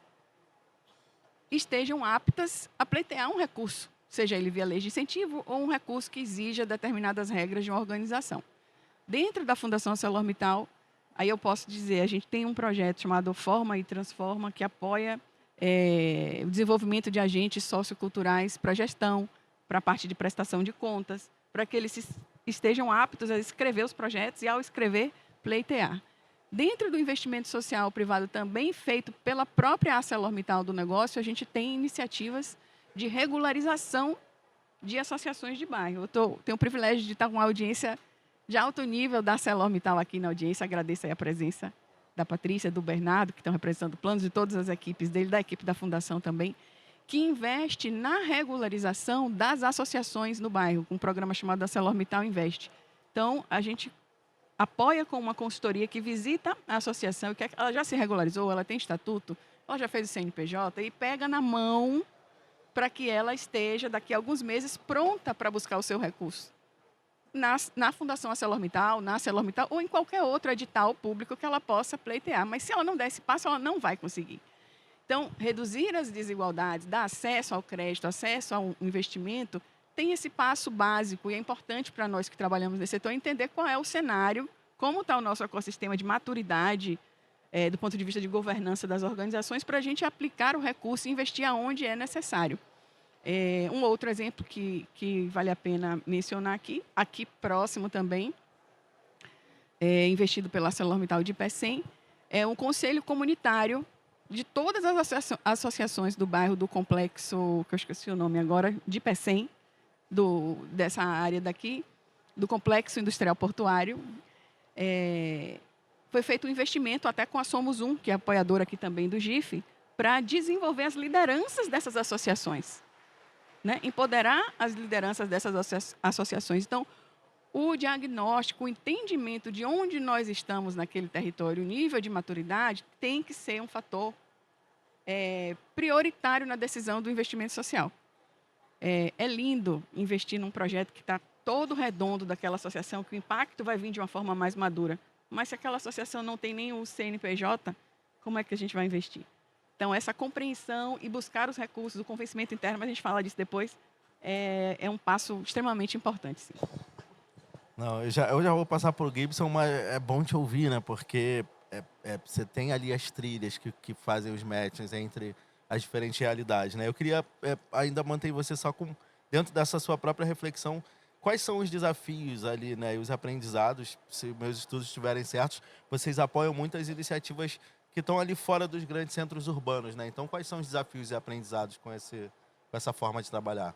Speaker 4: estejam aptas a pleitear um recurso, seja ele via lei de incentivo ou um recurso que exija determinadas regras de uma organização. Dentro da Fundação ArcelorMittal, aí eu posso dizer, a gente tem um projeto chamado Forma e Transforma, que apoia o desenvolvimento de agentes socioculturais para gestão, para a parte de prestação de contas, para que eles estejam aptos a escrever os projetos e, ao escrever, pleitear. Dentro do investimento social privado também feito pela própria ArcelorMittal do negócio, a gente tem iniciativas de regularização de associações de bairro. Eu tenho o privilégio de estar com uma audiência de alto nível da ArcelorMittal aqui na audiência. Agradeço aí a presença da Patrícia, do Bernardo, que estão representando planos de todas as equipes dele, da equipe da Fundação também, que investe na regularização das associações no bairro, com um programa chamado ArcelorMittal Investe. Então, a gente apoia com uma consultoria que visita a associação, que ela já se regularizou, ela tem estatuto, ela já fez o CNPJ e pega na mão para que ela esteja, daqui a alguns meses, pronta para buscar o seu recurso. Na Fundação ArcelorMittal, na ArcelorMittal ou em qualquer outro edital público que ela possa pleitear. Mas se ela não der esse passo, ela não vai conseguir. Então, reduzir as desigualdades, dar acesso ao crédito, acesso ao investimento, tem esse passo básico e é importante para nós que trabalhamos nesse setor entender qual é o cenário, como está o nosso ecossistema de maturidade, do ponto de vista de governança das organizações, para a gente aplicar o recurso e investir aonde é necessário. Um outro exemplo que vale a pena mencionar aqui próximo também, investido pela ArcelorMittal de Pecém, é um conselho comunitário de todas as associações do bairro do complexo, que eu esqueci o nome agora, de Pecém, dessa área daqui, do complexo industrial portuário. Foi feito um investimento até com a Somos Um, que é apoiadora aqui também do GIF, para desenvolver as lideranças dessas associações, né? Empoderar as lideranças dessas associações. Então, o diagnóstico, o entendimento de onde nós estamos naquele território, o nível de maturidade, tem que ser um fator prioritário na decisão do investimento social. É lindo investir num projeto que está todo redondo daquela associação, que o impacto vai vir de uma forma mais madura. Mas se aquela associação não tem nem o CNPJ, como é que a gente vai investir? Então, essa compreensão e buscar os recursos, o convencimento interno, mas a gente fala disso depois, é um passo extremamente importante, sim.
Speaker 2: Não, eu já vou passar para o Gibson, mas é bom te ouvir, né? Porque você tem ali as trilhas que fazem os matches entre as diferentes realidades, né? Eu queria ainda manter você só com, dentro dessa sua própria reflexão, quais são os desafios ali, né, e os aprendizados, se meus estudos estiverem certos, vocês apoiam muitas iniciativas que estão ali fora dos grandes centros urbanos, né? Então, quais são os desafios e aprendizados com essa forma de trabalhar?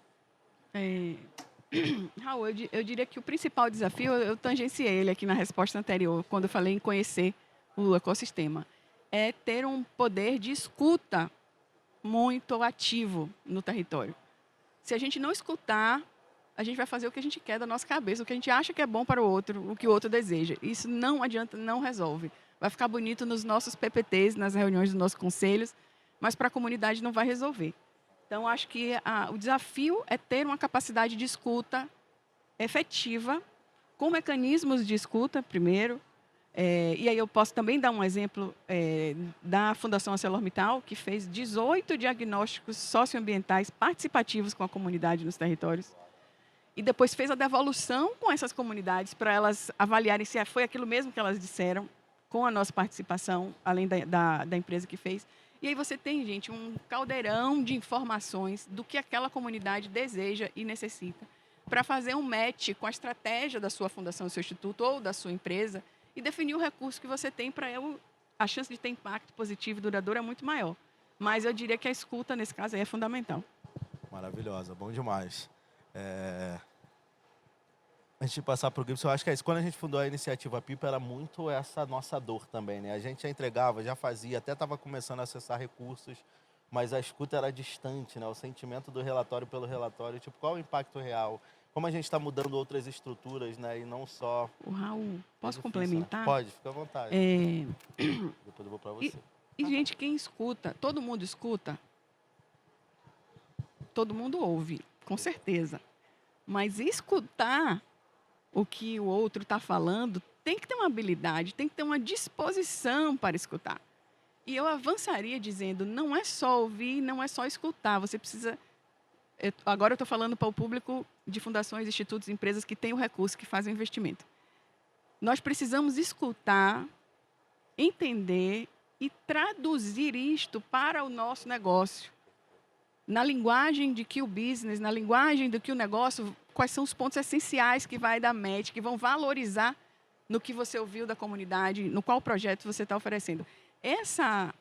Speaker 4: Raul, eu diria que o principal desafio, eu tangenciei ele aqui na resposta anterior, quando eu falei em conhecer o ecossistema, é ter um poder de escuta muito ativo no território. Se a gente não escutar, a gente vai fazer o que a gente quer da nossa cabeça, o que a gente acha que é bom para o outro, o que o outro deseja. Isso não adianta, não resolve. Vai ficar bonito nos nossos PPTs, nas reuniões dos nossos conselhos, mas para a comunidade não vai resolver. Então, acho que o desafio é ter uma capacidade de escuta efetiva, com mecanismos de escuta, primeiro. E aí eu posso também dar um exemplo da Fundação ArcelorMittal, que fez 18 diagnósticos socioambientais participativos com a comunidade nos territórios. E depois fez a devolução com essas comunidades para elas avaliarem se foi aquilo mesmo que elas disseram, com a nossa participação, além da empresa que fez. E aí você tem, gente, um caldeirão de informações do que aquela comunidade deseja e necessita para fazer um match com a estratégia da sua fundação, do seu instituto ou da sua empresa e definir o recurso que você tem para a chance de ter impacto positivo e duradouro é muito maior. Mas eu diria que a escuta, nesse caso, aí é fundamental.
Speaker 2: Maravilhosa, bom demais. Antes de passar para o Gibson, eu acho que é isso. Quando a gente fundou a iniciativa Pipa, era muito essa nossa dor também, né? A gente já entregava, já fazia, até estava começando a acessar recursos, mas a escuta era distante, né? O sentimento do relatório pelo relatório, tipo, qual o impacto real? Como a gente está mudando outras estruturas, né? E não só...
Speaker 4: O Raul, posso
Speaker 2: difícil,
Speaker 4: complementar?
Speaker 2: Né? Pode, fica à vontade. Depois eu vou para você.
Speaker 4: E, gente, quem escuta, todo mundo escuta? Todo mundo ouve, com certeza. Mas escutar o que o outro está falando, tem que ter uma habilidade, tem que ter uma disposição para escutar. E eu avançaria dizendo, não é só ouvir, não é só escutar, você precisa... Agora eu estou falando para o público de fundações, institutos, empresas que têm o recurso, que fazem o investimento. Nós precisamos escutar, entender e traduzir isto para o nosso negócio. Na linguagem de que o business, na linguagem do que o negócio, quais são os pontos essenciais que vai dar match, que vão valorizar no que você ouviu da comunidade, no qual projeto você está oferecendo. Essa,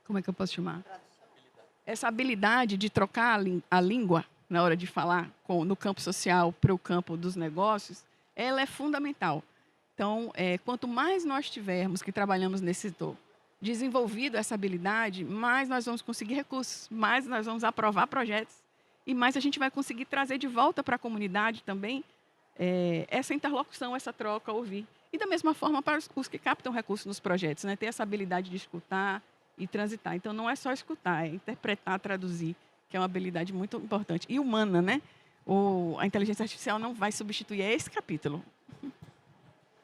Speaker 4: como é que eu posso chamar? Essa habilidade de trocar a língua na hora de falar no campo social para o campo dos negócios, ela é fundamental. Então, quanto mais nós tivermos que trabalhamos nesse setor, desenvolvido essa habilidade, mais nós vamos conseguir recursos, mais nós vamos aprovar projetos e mais a gente vai conseguir trazer de volta para a comunidade também essa interlocução, essa troca, ouvir. E da mesma forma para os que captam recursos nos projetos, né? Ter essa habilidade de escutar e transitar. Então, não é só escutar, é interpretar, traduzir, que é uma habilidade muito importante. E humana, né? A inteligência artificial não vai substituir esse capítulo.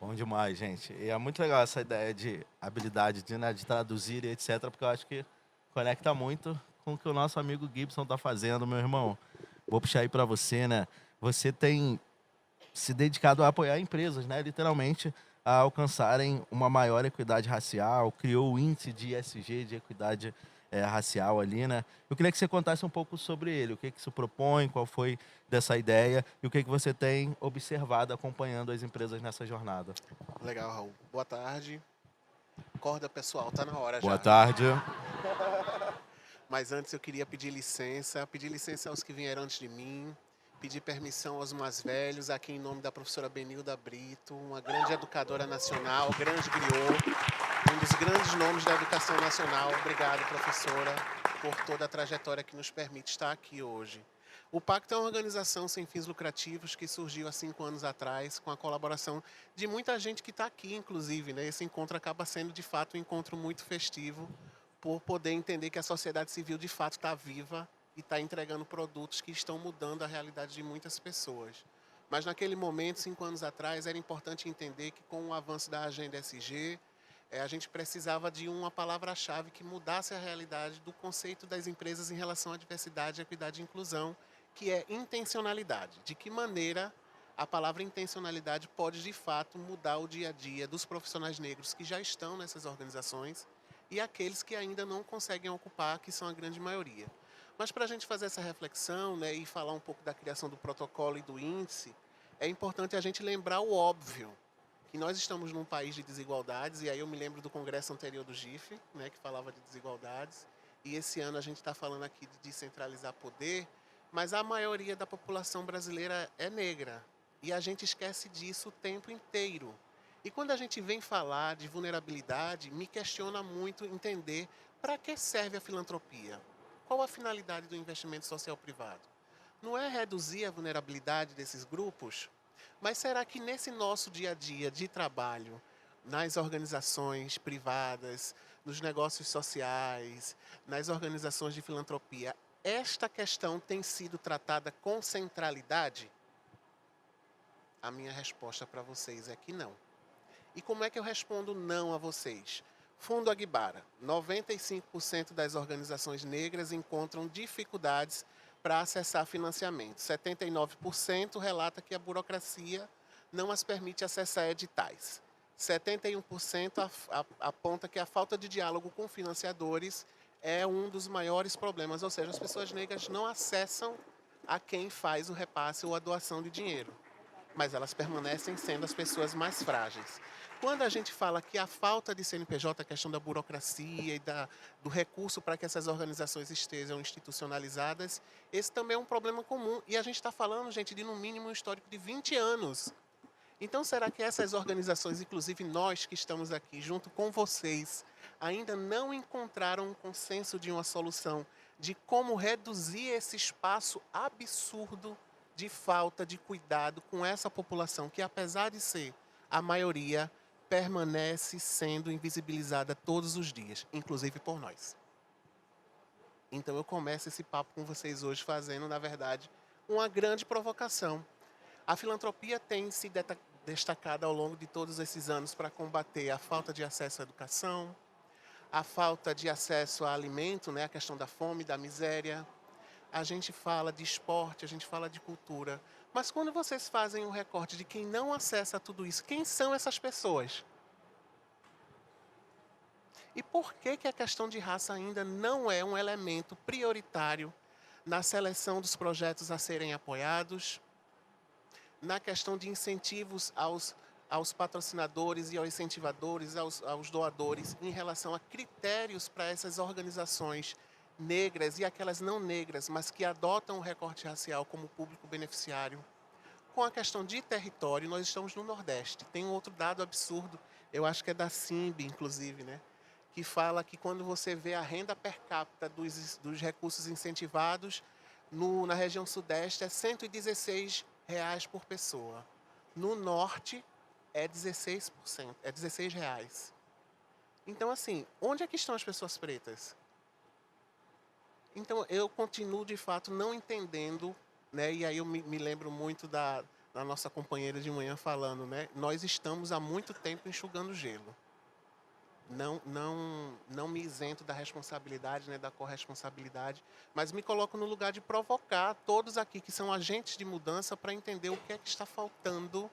Speaker 2: Bom demais, gente. E é muito legal essa ideia de habilidade de traduzir e etc., porque eu acho que conecta muito com o que o nosso amigo Gibson está fazendo, meu irmão. Vou puxar aí para você, né? Você tem se dedicado a apoiar empresas, né? Literalmente, a alcançarem uma maior equidade racial, criou o índice de ESG, de equidade racial ali, né? Eu queria que você contasse um pouco sobre ele, o que isso propõe, qual foi dessa ideia e o que você tem observado acompanhando as empresas nessa jornada.
Speaker 6: Legal, Raul. Boa tarde. Acorda, pessoal, tá na hora já.
Speaker 2: Boa tarde.
Speaker 6: Mas antes eu queria pedir licença aos que vieram antes de mim, pedir permissão aos mais velhos, aqui em nome da professora Benilda Brito, uma grande educadora nacional, grande griot, um dos grandes nomes da educação nacional. Obrigado, professora, por toda a trajetória que nos permite estar aqui hoje. O Pacto é uma organização sem fins lucrativos que surgiu há 5 anos atrás, com a colaboração de muita gente que está aqui, inclusive, né? Esse encontro acaba sendo, de fato, um encontro muito festivo, por poder entender que a sociedade civil, de fato, está viva e está entregando produtos que estão mudando a realidade de muitas pessoas. Mas, naquele momento, 5 anos atrás, era importante entender que, com o avanço da agenda SG, a gente precisava de uma palavra-chave que mudasse a realidade do conceito das empresas em relação à diversidade, equidade e inclusão, que é intencionalidade. De que maneira a palavra intencionalidade pode, de fato, mudar o dia a dia dos profissionais negros que já estão nessas organizações e aqueles que ainda não conseguem ocupar, que são a grande maioria. Mas para a gente fazer essa reflexão, né, e falar um pouco da criação do protocolo e do índice, é importante a gente lembrar o óbvio, que nós estamos num país de desigualdades, e aí eu me lembro do congresso anterior do GIF, né, que falava de desigualdades, e esse ano a gente está falando aqui de descentralizar poder, mas a maioria da população brasileira é negra, e a gente esquece disso o tempo inteiro. E quando a gente vem falar de vulnerabilidade, me questiona muito entender para que serve a filantropia. Qual a finalidade do investimento social privado? Não é reduzir a vulnerabilidade desses grupos? Mas será que nesse nosso dia a dia de trabalho, nas organizações privadas, nos negócios sociais, nas organizações de filantropia, esta questão tem sido tratada com centralidade? A minha resposta para vocês é que não. E como é que eu respondo não a vocês? Fundo Aguibara, 95% das organizações negras encontram dificuldades para acessar financiamento. 79% relata que a burocracia não as permite acessar editais. 71% aponta que a falta de diálogo com financiadores é um dos maiores problemas, ou seja, as pessoas negras não acessam a quem faz o repasse ou a doação de dinheiro, mas elas permanecem sendo as pessoas mais frágeis. Quando a gente fala que a falta de CNPJ, a questão da burocracia e do recurso para que essas organizações estejam institucionalizadas, esse também é um problema comum. E a gente está falando, gente, de no mínimo um histórico de 20 anos. Então, será que essas organizações, inclusive nós que estamos aqui junto com vocês, ainda não encontraram um consenso de uma solução de como reduzir esse espaço absurdo de falta de cuidado com essa população que, apesar de ser a maioria, permanece sendo invisibilizada todos os dias, inclusive por nós. Então eu começo esse papo com vocês hoje fazendo, na verdade, uma grande provocação. A filantropia tem se destacado ao longo de todos esses anos para combater a falta de acesso à educação, a falta de acesso a alimento, né, a questão da fome, da miséria. A gente fala de esporte, a gente fala de cultura. Mas quando vocês fazem um recorte de quem não acessa tudo isso, quem são essas pessoas? E por que a questão de raça ainda não é um elemento prioritário na seleção dos projetos a serem apoiados, na questão de incentivos aos patrocinadores e aos incentivadores, aos doadores, em relação a critérios para essas organizações negras e aquelas não negras, mas que adotam o recorte racial como público beneficiário? Com a questão de território, nós estamos no Nordeste. Tem um outro dado absurdo, eu acho que é da Simb, inclusive, né? Que fala que quando você vê a renda per capita dos recursos incentivados, na região Sudeste é R$ 116 por pessoa. No Norte é 16%, é 16 reais. Então, assim, onde é que estão as pessoas pretas? Então, eu continuo, de fato, não entendendo, né? E aí eu me lembro muito da nossa companheira de manhã falando, né? Nós estamos há muito tempo enxugando gelo. Não me isento da responsabilidade, né, da corresponsabilidade, mas me coloco no lugar de provocar todos aqui que são agentes de mudança para entender o que é que está faltando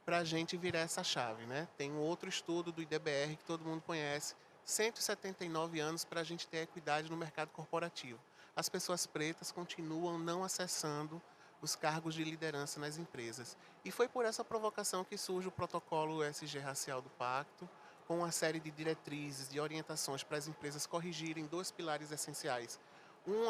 Speaker 6: para a gente virar essa chave, né? Tem um outro estudo do IDBR que todo mundo conhece, 179 anos para a gente ter equidade no mercado corporativo. As pessoas pretas continuam não acessando os cargos de liderança nas empresas. E foi por essa provocação que surge o protocolo ESG racial do Pacto, com uma série de diretrizes, de orientações para as empresas corrigirem 2 pilares essenciais.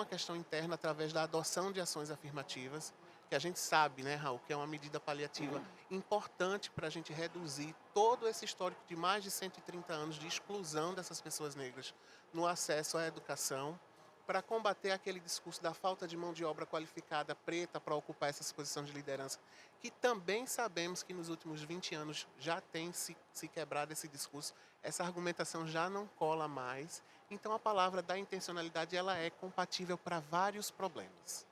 Speaker 6: A questão interna através da adoção de ações afirmativas, que a gente sabe, né, Raul, que é uma medida paliativa importante para a gente reduzir todo esse histórico de mais de 130 anos de exclusão dessas pessoas negras no acesso à educação, para combater aquele discurso da falta de mão de obra qualificada preta para ocupar essas posições de liderança, que também sabemos que nos últimos 20 anos já tem se quebrado esse discurso, essa argumentação já não cola mais. Então a palavra da intencionalidade ela é compatível para vários problemas.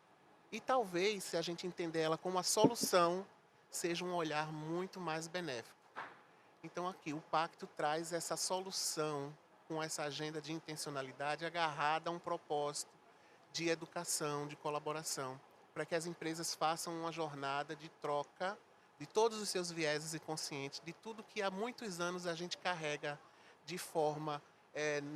Speaker 6: E talvez, se a gente entender ela como a solução, seja um olhar muito mais benéfico. Então aqui o Pacto traz essa solução com essa agenda de intencionalidade agarrada a um propósito de educação, de colaboração, para que as empresas façam uma jornada de troca de todos os seus vieses inconscientes, de tudo que há muitos anos a gente carrega de forma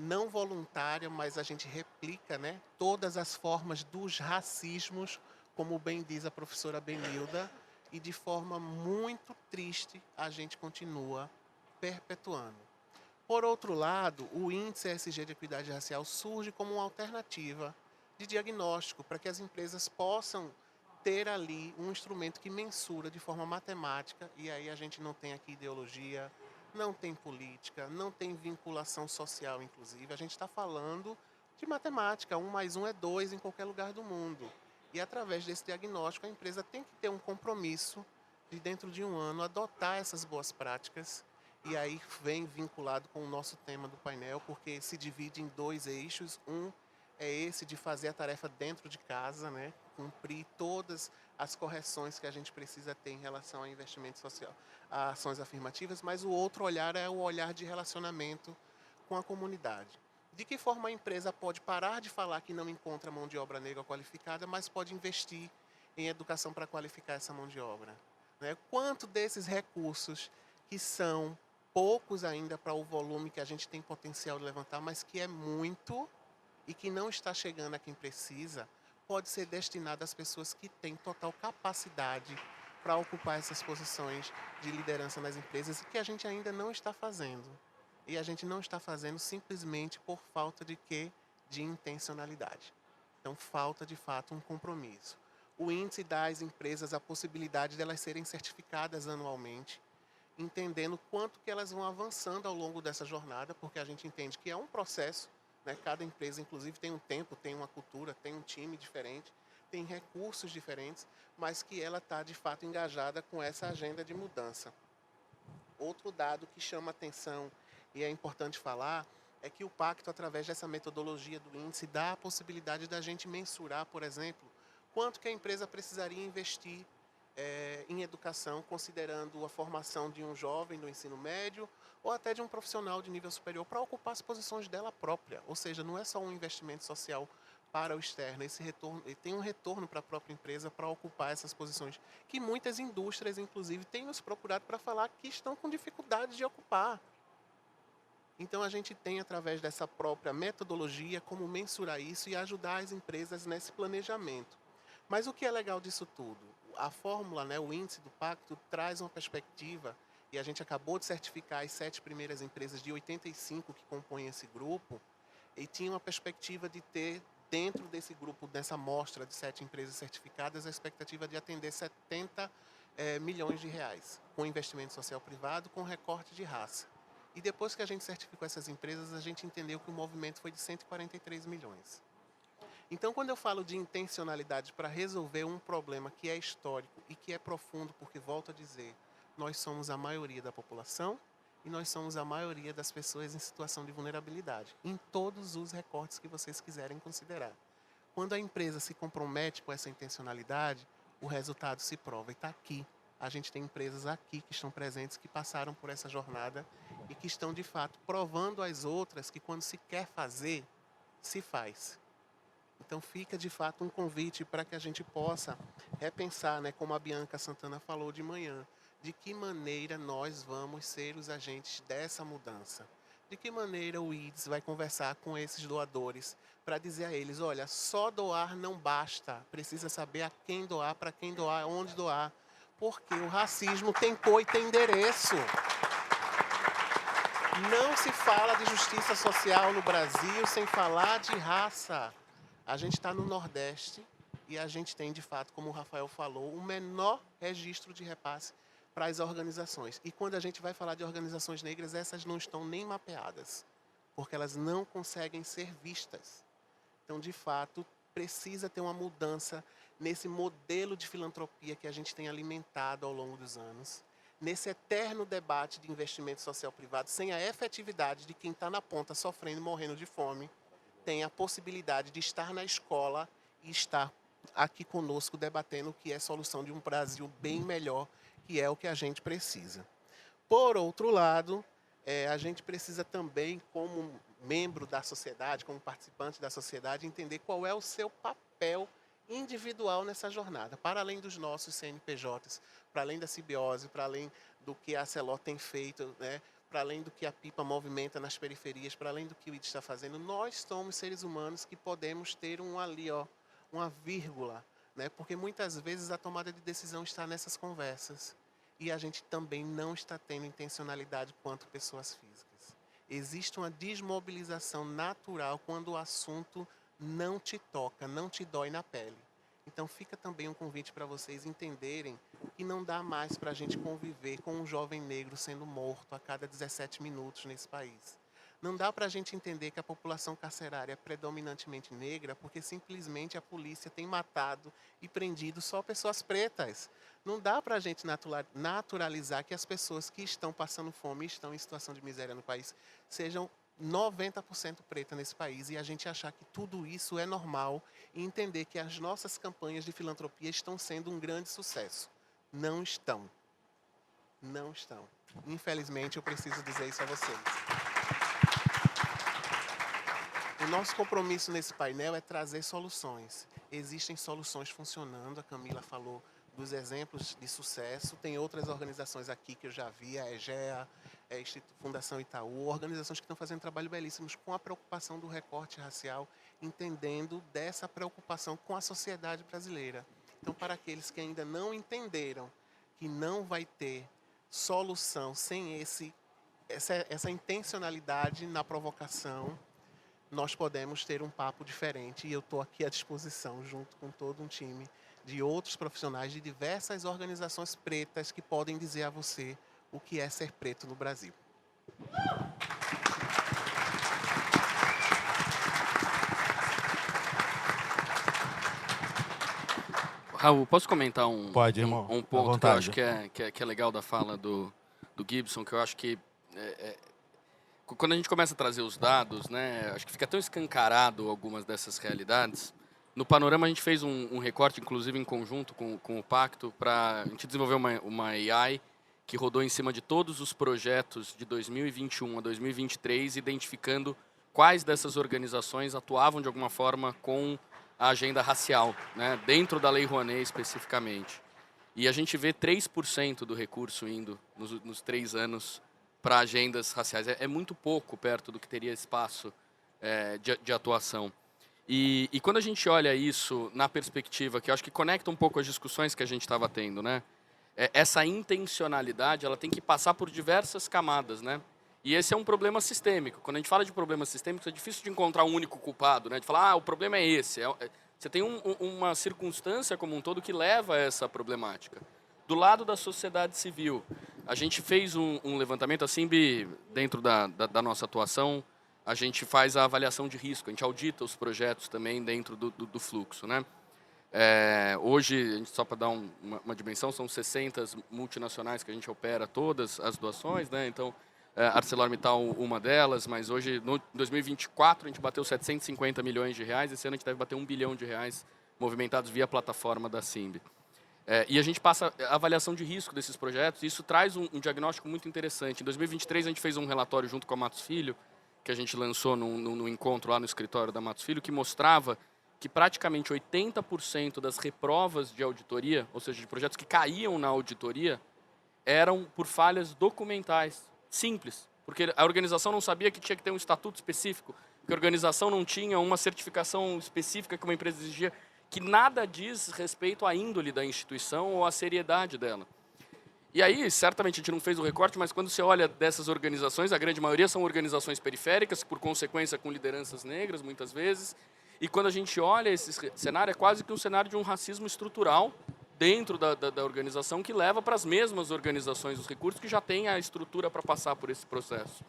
Speaker 6: não voluntária, mas a gente replica, né, todas as formas dos racismos, como bem diz a professora Benilda, e de forma muito triste a gente continua perpetuando. Por outro lado, o índice ESG de equidade racial surge como uma alternativa de diagnóstico para que as empresas possam ter ali um instrumento que mensura de forma matemática, e aí a gente não tem aqui ideologia, não tem política, não tem vinculação social, inclusive. A gente está falando de matemática, 1 mais 1 é 2 em qualquer lugar do mundo. E através desse diagnóstico, a empresa tem que ter um compromisso de, dentro de um ano, adotar essas boas práticas. E aí vem vinculado com o nosso tema do painel, porque se divide em 2 eixos. Um é esse de fazer a tarefa dentro de casa, né? Cumprir todas as correções que a gente precisa ter em relação ao investimento social, a ações afirmativas, mas o outro olhar é o olhar de relacionamento com a comunidade. De que forma a empresa pode parar de falar que não encontra mão de obra negra qualificada, mas pode investir em educação para qualificar essa mão de obra? Né? Quanto desses recursos, que são poucos ainda para o volume que a gente tem potencial de levantar, mas que é muito e que não está chegando a quem precisa, pode ser destinado às pessoas que têm total capacidade para ocupar essas posições de liderança nas empresas e que a gente ainda não está fazendo. E a gente não está fazendo simplesmente por falta de quê? De intencionalidade. Então, falta de fato um compromisso. O índice dá às empresas a possibilidade de elas serem certificadas anualmente, entendendo quanto que elas vão avançando ao longo dessa jornada, porque a gente entende que é um processo, né? Cada empresa, inclusive, tem um tempo, tem uma cultura, tem um time diferente, tem recursos diferentes, mas que ela está, de fato, engajada com essa agenda de mudança. Outro dado que chama atenção e é importante falar é que o pacto, através dessa metodologia do índice, dá a possibilidade da gente mensurar, por exemplo, quanto que a empresa precisaria investir em educação, considerando a formação de um jovem do ensino médio ou até de um profissional de nível superior para ocupar as posições dela própria. Ou seja, não é só um investimento social para o externo, esse retorno, ele tem um retorno para a própria empresa para ocupar essas posições, que muitas indústrias, inclusive, têm nos procurado para falar que estão com dificuldade de ocupar. Então, a gente tem, através dessa própria metodologia, como mensurar isso e ajudar as empresas nesse planejamento. Mas o que é legal disso tudo? A fórmula, né, o índice do pacto, traz uma perspectiva, e a gente acabou de certificar as 7 primeiras empresas de 85 que compõem esse grupo, e tinha uma perspectiva de ter, dentro desse grupo, dessa amostra de 7 empresas certificadas, a expectativa de atender 70 milhões de reais, com investimento social privado, com recorte de raça. E depois que a gente certificou essas empresas, a gente entendeu que o movimento foi de 143 milhões. Então, quando eu falo de intencionalidade para resolver um problema que é histórico e que é profundo, porque, volto a dizer, nós somos a maioria da população e nós somos a maioria das pessoas em situação de vulnerabilidade, em todos os recortes que vocês quiserem considerar. Quando a empresa se compromete com essa intencionalidade, o resultado se prova e está aqui. A gente tem empresas aqui que estão presentes, que passaram por essa jornada e que estão, de fato, provando às outras que quando se quer fazer, se faz. Então, fica, de fato, um convite para que a gente possa repensar, né, como a Bianca Santana falou de manhã, de que maneira nós vamos ser os agentes dessa mudança. De que maneira o IDES vai conversar com esses doadores para dizer a eles, olha, só doar não basta, precisa saber a quem doar, para quem doar, onde doar, porque o racismo tem cor e tem endereço. Não se fala de justiça social no Brasil sem falar de raça. A gente está no Nordeste e a gente tem, de fato, como o Rafael falou, o menor registro de repasse para as organizações. E quando a gente vai falar de organizações negras, essas não estão nem mapeadas, porque elas não conseguem ser vistas. Então, de fato, precisa ter uma mudança nesse modelo de filantropia que a gente tem alimentado ao longo dos anos, nesse eterno debate de investimento social privado, sem a efetividade de quem está na ponta sofrendo, morrendo de fome, tem a possibilidade de estar na escola e estar aqui conosco debatendo o que é a solução de um Brasil bem melhor, que é o que a gente precisa. Por outro lado, a gente precisa também, como membro da sociedade, como participante da sociedade, entender qual é o seu papel individual nessa jornada, para além dos nossos CNPJs, para além da simbiose, para além do que a CELO tem feito, né, para além do que a pipa movimenta nas periferias, para além do que o IDES está fazendo, nós somos seres humanos que podemos ter uma vírgula, né? Porque muitas vezes a tomada de decisão está nessas conversas e a gente também não está tendo intencionalidade quanto pessoas físicas. Existe uma desmobilização natural quando o assunto não te toca, não te dói na pele. Então fica também um convite para vocês entenderem que não dá mais para a gente conviver com um jovem negro sendo morto a cada 17 minutos nesse país. Não dá para a gente entender que a população carcerária é predominantemente negra porque simplesmente a polícia tem matado e prendido só pessoas pretas. Não dá para a gente naturalizar que as pessoas que estão passando fome e estão em situação de miséria no país sejam 90% preta nesse país e a gente achar que tudo isso é normal e entender que as nossas campanhas de filantropia estão sendo um grande sucesso. Não estão. Não estão. Infelizmente, eu preciso dizer isso a vocês. O nosso compromisso nesse painel é trazer soluções. Existem soluções funcionando, a Camila falou dos exemplos de sucesso. Tem outras organizações aqui que eu já vi, a EGEA, Fundação Itaú, organizações que estão fazendo trabalho belíssimos com a preocupação do recorte racial, entendendo dessa preocupação com a sociedade brasileira. Então, para aqueles que ainda não entenderam que não vai ter solução sem essa intencionalidade na provocação, nós podemos ter um papo diferente e eu estou aqui à disposição, junto com todo um time de outros profissionais de diversas organizações pretas que podem dizer a você o que é ser preto no Brasil.
Speaker 3: Raul, posso comentar
Speaker 2: Pode, irmão.
Speaker 3: um ponto que eu acho que é legal da fala do Gibson, que eu acho que quando a gente começa a trazer os dados, né, acho que fica tão escancarado algumas dessas realidades. No Panorama a gente fez um recorte, inclusive em conjunto com o Pacto, para a gente desenvolver uma AI que rodou em cima de todos os projetos de 2021 a 2023, identificando quais dessas organizações atuavam de alguma forma com a agenda racial, né, dentro da Lei Rouanet especificamente. E a gente vê 3% do recurso indo nos 3 anos para agendas raciais. É muito pouco perto do que teria espaço de atuação. E quando a gente olha isso na perspectiva, que eu acho que conecta um pouco as discussões que a gente estava tendo, né? Essa intencionalidade ela tem que passar por diversas camadas, né? E esse é um problema sistêmico. Quando a gente fala de problemas sistêmicos, é difícil de encontrar um único culpado, né? De falar, o problema é esse. Você tem uma circunstância como um todo que leva a essa problemática. Do lado da sociedade civil, a gente fez um levantamento, a Simbi, dentro da nossa atuação, a gente faz a avaliação de risco, a gente audita os projetos também dentro do fluxo, né? Hoje, a gente, só para dar uma dimensão, são 60 multinacionais que a gente opera todas as doações, né? Então, ArcelorMittal uma delas, mas hoje, no 2024, a gente bateu 750 milhões de reais, esse ano a gente deve bater 1 bilhão de reais movimentados via plataforma da Simbi. E a gente passa a avaliação de risco desses projetos, e isso traz um diagnóstico muito interessante. Em 2023, a gente fez um relatório junto com a Matos Filho, que a gente lançou num encontro lá no escritório da Matos Filho, que mostrava que praticamente 80% das reprovas de auditoria, ou seja, de projetos que caíam na auditoria, eram por falhas documentais, simples. Porque a organização não sabia que tinha que ter um estatuto específico, que a organização não tinha uma certificação específica que uma empresa exigia, que nada diz respeito à índole da instituição ou à seriedade dela. E aí, certamente, a gente não fez o recorte, mas quando você olha dessas organizações, a grande maioria são organizações periféricas, por consequência com lideranças negras, muitas vezes. E quando a gente olha esse cenário, é quase que um cenário de um racismo estrutural dentro da organização que leva para as mesmas organizações os recursos que já têm a estrutura para passar por esse processo.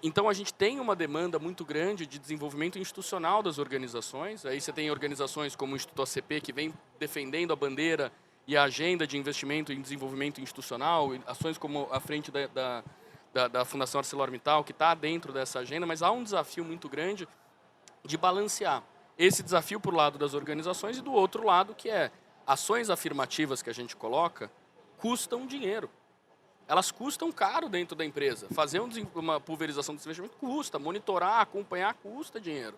Speaker 3: Então, a gente tem uma demanda muito grande de desenvolvimento institucional das organizações. Aí você tem organizações como o Instituto ACP, que vem defendendo a bandeira e a agenda de investimento em desenvolvimento institucional, ações como a frente da Fundação ArcelorMittal, que está dentro dessa agenda, mas há um desafio muito grande de balancear esse desafio por lado das organizações e do outro lado, que é ações afirmativas que a gente coloca, custam dinheiro. Elas custam caro dentro da empresa. Fazer uma pulverização desse investimento custa, monitorar, acompanhar, custa dinheiro.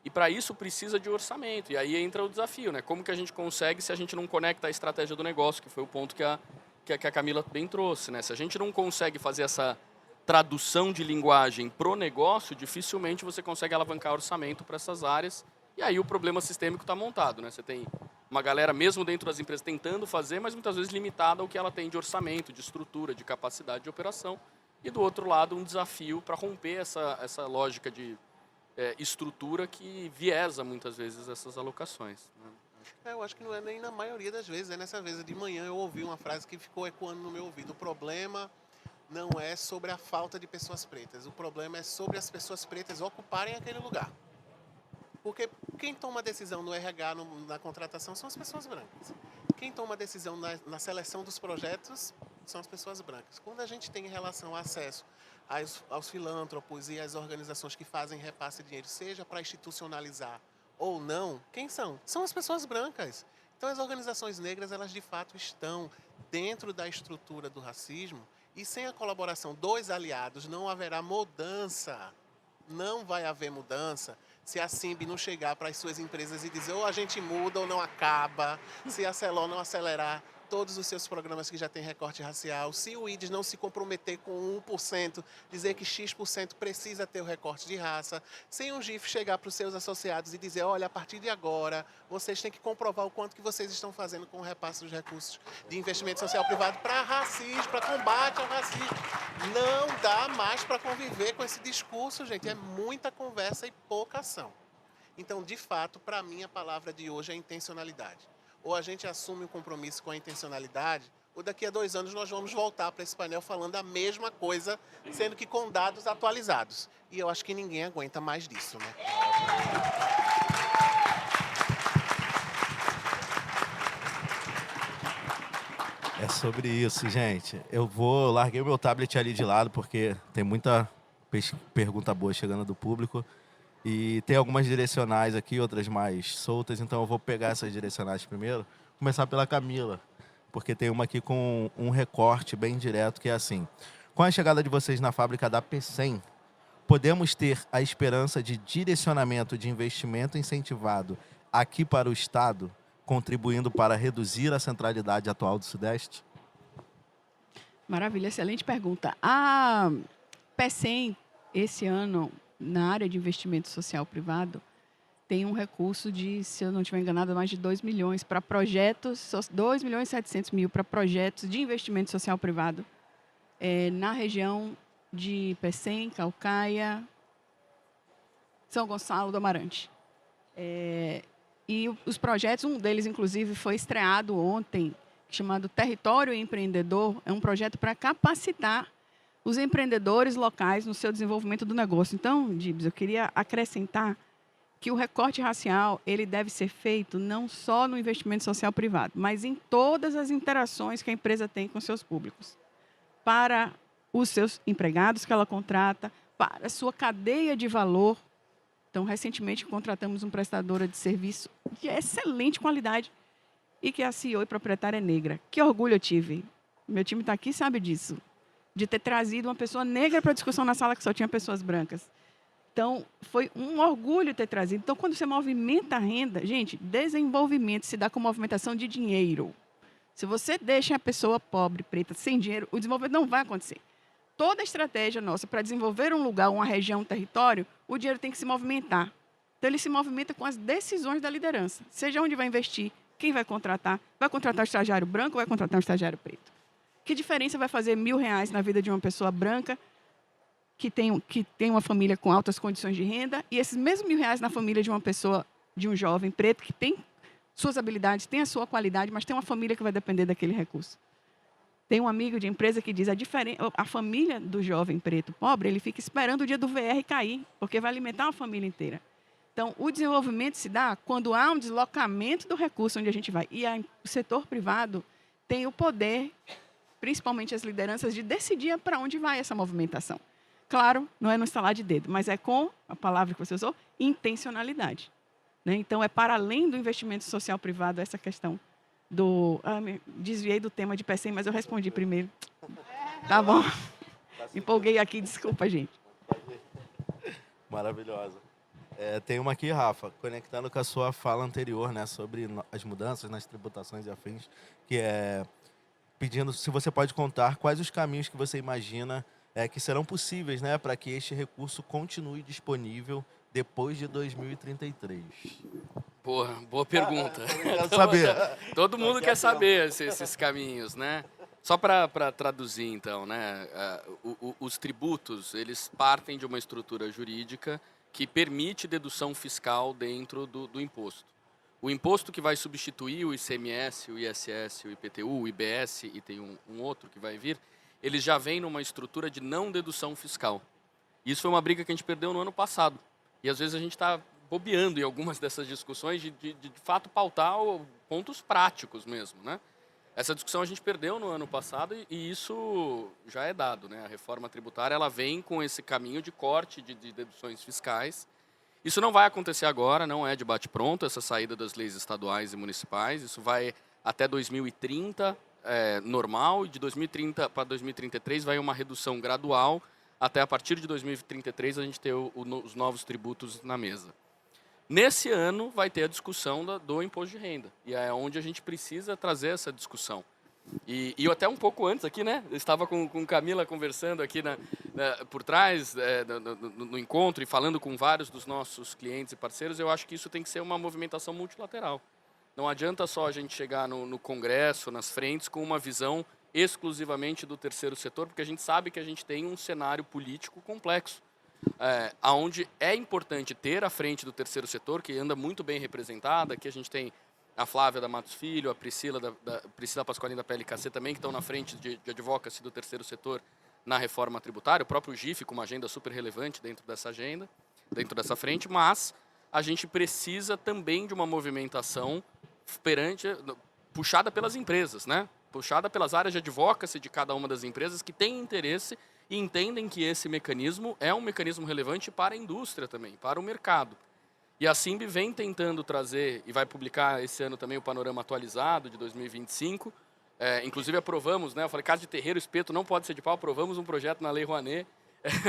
Speaker 3: E para isso precisa de orçamento. E aí entra o desafio, né? Como que a gente consegue se a gente não conecta a estratégia do negócio, que foi o ponto que que a Camila bem trouxe, né? Se a gente não consegue fazer essa tradução de linguagem pro negócio, dificilmente você consegue alavancar orçamento para essas áreas. E aí o problema sistêmico está montado, né? Você tem uma galera, mesmo dentro das empresas, tentando fazer, mas muitas vezes limitada ao que ela tem de orçamento, de estrutura, de capacidade de operação. E do outro lado, um desafio para romper essa lógica de estrutura que viesa muitas vezes essas alocações, né?
Speaker 6: Eu acho que não é nem na maioria das vezes. Nessa vez de manhã eu ouvi uma frase que ficou ecoando no meu ouvido. O problema não é sobre a falta de pessoas pretas. O problema é sobre as pessoas pretas ocuparem aquele lugar. Porque quem toma a decisão no RH, na contratação, são as pessoas brancas. Quem toma a decisão na seleção dos projetos são as pessoas brancas. Quando a gente tem em relação ao acesso aos filântropos e às organizações que fazem repasse de dinheiro, seja para institucionalizar ou não, quem são? São as pessoas brancas. Então, as organizações negras, elas de fato estão dentro da estrutura do racismo e sem a colaboração dos aliados não haverá mudança. Não vai haver mudança se a Simb não chegar para as suas empresas e dizer ou a gente muda ou não acaba, se a Celon não acelerar todos os seus programas que já têm recorte racial, se o IDES não se comprometer com 1%, dizer que X% precisa ter o recorte de raça, sem um GIF chegar para os seus associados e dizer, olha, a partir de agora, vocês têm que comprovar o quanto que vocês estão fazendo com o repasse dos recursos de investimento social privado para racismo, para combate ao racismo. Não dá mais para conviver com esse discurso, gente. É muita conversa e pouca ação. Então, de fato, para mim, a palavra de hoje é intencionalidade. Ou a gente assume um compromisso com a intencionalidade, ou daqui a 2 anos nós vamos voltar para esse painel falando a mesma coisa, sendo que com dados atualizados. E eu acho que ninguém aguenta mais disso, né?
Speaker 2: É sobre isso, gente. Larguei o meu tablet ali de lado, porque tem muita pergunta boa chegando do público. E tem algumas direcionais aqui, outras mais soltas, então eu vou pegar essas direcionais primeiro. Começar pela Camila, porque tem uma aqui com um recorte bem direto, que é assim. Com a chegada de vocês na fábrica da P100, podemos ter a esperança de direcionamento de investimento incentivado aqui para o Estado, contribuindo para reduzir a centralidade atual do Sudeste?
Speaker 4: Maravilha, excelente pergunta. A P100, esse ano, na área de investimento social privado, tem um recurso de, se eu não estiver enganado, mais de 2 milhões para projetos, 2 milhões e 700 mil para projetos de investimento social privado na região de Pecém, Caucaia, São Gonçalo do Amarante. E os projetos, um deles, inclusive, foi estreado ontem, chamado Território Empreendedor. É um projeto para capacitar os empreendedores locais no seu desenvolvimento do negócio. Então, Dibs, eu queria acrescentar que o recorte racial ele deve ser feito não só no investimento social privado, mas em todas as interações que a empresa tem com seus públicos. Para os seus empregados que ela contrata, para a sua cadeia de valor. Então, recentemente, contratamos uma prestadora de serviço de excelente qualidade e que a CEO e proprietária é negra. Que orgulho eu tive. Meu time está aqui, sabe disso. De ter trazido uma pessoa negra para a discussão na sala que só tinha pessoas brancas. Então, foi um orgulho ter trazido. Então, quando você movimenta a renda, gente, desenvolvimento se dá com movimentação de dinheiro. Se você deixa a pessoa pobre, preta, sem dinheiro, o desenvolvimento não vai acontecer. Toda a estratégia nossa para desenvolver um lugar, uma região, um território, o dinheiro tem que se movimentar. Então, ele se movimenta com as decisões da liderança. Seja onde vai investir, quem vai contratar um estagiário branco ou vai contratar um estagiário preto? Que diferença vai fazer R$1.000 na vida de uma pessoa branca que tem uma família com altas condições de renda e esses mesmos R$1.000 na família de uma pessoa, de um jovem preto que tem suas habilidades, tem a sua qualidade, mas tem uma família que vai depender daquele recurso. Tem um amigo de empresa que diz a família do jovem preto pobre, ele fica esperando o dia do VR cair, porque vai alimentar a família inteira. Então, o desenvolvimento se dá quando há um deslocamento do recurso onde a gente vai. E o setor privado tem o poder, principalmente as lideranças, de decidir para onde vai essa movimentação. Claro, não é no estalar de dedo, mas é com, a palavra que você usou, intencionalidade. Né? Então, é para além do investimento social privado essa questão do... desviei do tema de P100, mas eu respondi primeiro. Tá bom. Empolguei aqui, desculpa, gente.
Speaker 2: Maravilhosa. Tem uma aqui, Rafa, conectando com a sua fala anterior, né, sobre as mudanças nas tributações e afins, que é pedindo se você pode contar quais os caminhos que você imagina que serão possíveis, né, para que este recurso continue disponível depois de 2033.
Speaker 3: Boa pergunta.
Speaker 2: Quero saber.
Speaker 3: Todo mundo quer saber esses caminhos, né? Só para traduzir, então, né? Os tributos, eles partem de uma estrutura jurídica que permite dedução fiscal dentro do imposto. O imposto que vai substituir o ICMS, o ISS, o IPTU, o IBS e tem um outro que vai vir, eles já vêm numa estrutura de não dedução fiscal. Isso foi uma briga que a gente perdeu no ano passado. E às vezes a gente está bobeando em algumas dessas discussões de fato pautar pontos práticos mesmo, né? Essa discussão a gente perdeu no ano passado e isso já é dado, né? A reforma tributária ela vem com esse caminho de corte de deduções fiscais. Isso não vai acontecer agora, não é de bate-pronto, essa saída das leis estaduais e municipais. Isso vai até 2030, normal, e de 2030 para 2033 vai uma redução gradual, até a partir de 2033 a gente ter os novos tributos na mesa. Nesse ano vai ter a discussão do imposto de renda, e é onde a gente precisa trazer essa discussão. E eu até um pouco antes aqui, né? Eu estava com Camila conversando aqui por trás, no encontro, e falando com vários dos nossos clientes e parceiros. Eu acho que isso tem que ser uma movimentação multilateral. Não adianta só a gente chegar no Congresso, nas frentes, com uma visão exclusivamente do terceiro setor, porque a gente sabe que a gente tem um cenário político complexo, onde é importante ter a frente do terceiro setor, que anda muito bem representada. Aqui a gente tem a Flávia da Matos Filho, a Priscila Pasqualini da PLKC também, que estão na frente de advocacy do terceiro setor na reforma tributária, o próprio GIF com uma agenda super relevante dentro dessa agenda, dentro dessa frente, mas a gente precisa também de uma movimentação puxada pelas empresas, né? Puxada pelas áreas de advocacy de cada uma das empresas que têm interesse e entendem que esse mecanismo é um mecanismo relevante para a indústria também, para o mercado. E a Simb vem tentando trazer, e vai publicar esse ano também o panorama atualizado de 2025. Inclusive aprovamos, né? Eu falei, casa de terreiro, espeto não pode ser de pau, aprovamos um projeto na Lei Rouanet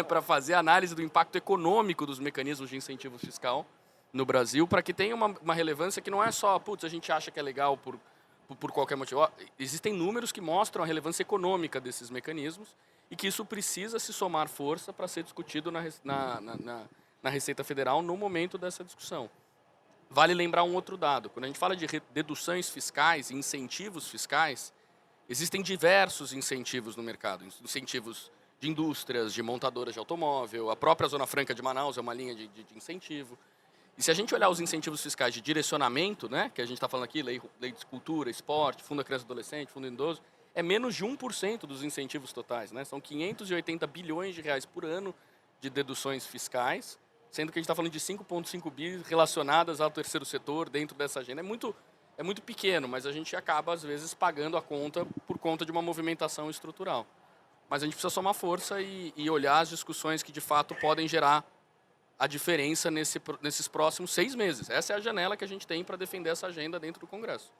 Speaker 3: para fazer análise do impacto econômico dos mecanismos de incentivo fiscal no Brasil, para que tenha uma relevância que não é só, a gente acha que é legal por qualquer motivo. Existem números que mostram a relevância econômica desses mecanismos e que isso precisa se somar força para ser discutido na Receita Federal no momento dessa discussão. Vale lembrar um outro dado. Quando a gente fala de deduções fiscais e incentivos fiscais, existem diversos incentivos no mercado. Incentivos de indústrias, de montadoras de automóvel, a própria Zona Franca de Manaus é uma linha de incentivo. E se a gente olhar os incentivos fiscais de direcionamento, né, que a gente está falando aqui, lei de cultura, esporte, fundo da criança e adolescente, fundo idoso, é menos de 1% dos incentivos totais, né? São 580 bilhões de reais por ano de deduções fiscais, sendo que a gente está falando de 5,5 bi relacionadas ao terceiro setor dentro dessa agenda. É muito pequeno, mas a gente acaba, às vezes, pagando a conta por conta de uma movimentação estrutural. Mas a gente precisa somar força e olhar as discussões que, de fato, podem gerar a diferença nesses próximos 6 meses. Essa é a janela que a gente tem para defender essa agenda dentro do Congresso.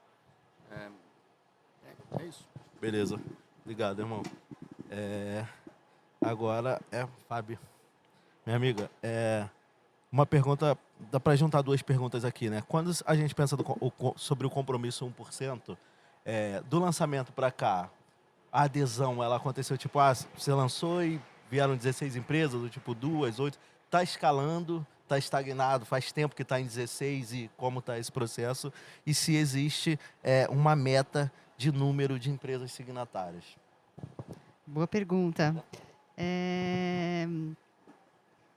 Speaker 3: É isso.
Speaker 2: Beleza. Obrigado, irmão. Agora Fábio. Minha amiga, uma pergunta, dá para juntar 2 perguntas aqui, né? Quando a gente pensa sobre o compromisso 1%, do lançamento para cá, a adesão, ela aconteceu tipo, você lançou e vieram 16 empresas, do tipo 2, 8, está escalando, está estagnado, faz tempo que está em 16 e como está esse processo, e se existe uma meta de número de empresas signatárias?
Speaker 5: Boa pergunta.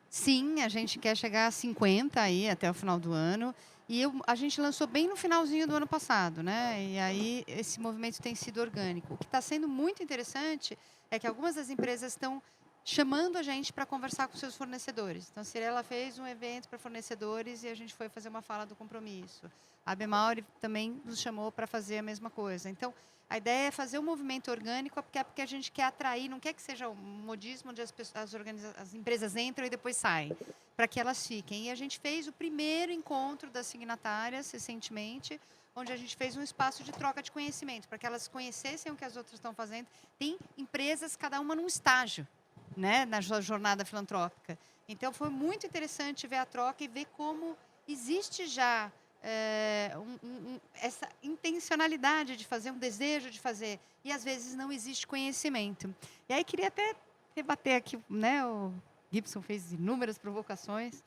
Speaker 5: Sim, a gente quer chegar a 50 aí até o final do ano. E a gente lançou bem no finalzinho do ano passado, né? E aí esse movimento tem sido orgânico. O que está sendo muito interessante é que algumas das empresas estão chamando a gente para conversar com seus fornecedores. Então, a Cirela fez um evento para fornecedores e a gente foi fazer uma fala do compromisso. A Bemauri também nos chamou para fazer a mesma coisa. Então, a ideia é fazer um movimento orgânico, porque a gente quer atrair, não quer que seja um modismo onde as empresas entram e depois saem, para que elas fiquem. E a gente fez o primeiro encontro das signatárias recentemente, onde a gente fez um espaço de troca de conhecimento, para que elas conhecessem o que as outras estão fazendo. Tem empresas, cada uma num estágio, né, na jornada filantrópica. Então, foi muito interessante ver a troca e ver como existe já essa intencionalidade de fazer, um desejo de fazer. E, às vezes, não existe conhecimento. E aí, queria até rebater aqui, né? O Gibson fez inúmeras provocações.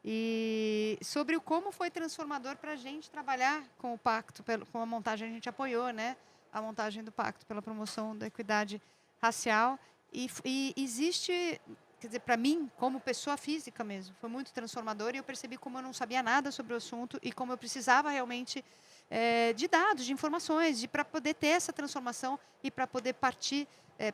Speaker 5: E sobre como foi transformador para a gente trabalhar com o pacto, com a montagem, a gente apoiou, né? A montagem do pacto pela promoção da equidade racial. E existe... Quer dizer, para mim, como pessoa física mesmo, foi muito transformador e eu percebi como eu não sabia nada sobre o assunto e como eu precisava realmente de dados, de informações, para poder ter essa transformação e para poder partir,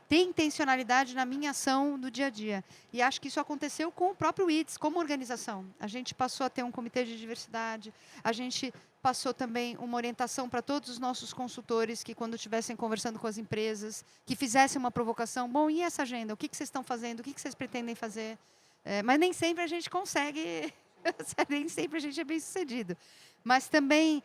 Speaker 5: ter intencionalidade na minha ação do dia a dia. E acho que isso aconteceu com o próprio IDS, como organização. A gente passou a ter um comitê de diversidade, a gente passou também uma orientação para todos os nossos consultores que, quando estivessem conversando com as empresas, que fizessem uma provocação. Bom, e essa agenda? O que vocês estão fazendo? O que vocês pretendem fazer? Mas nem sempre a gente consegue, nem sempre a gente é bem sucedido. Mas também,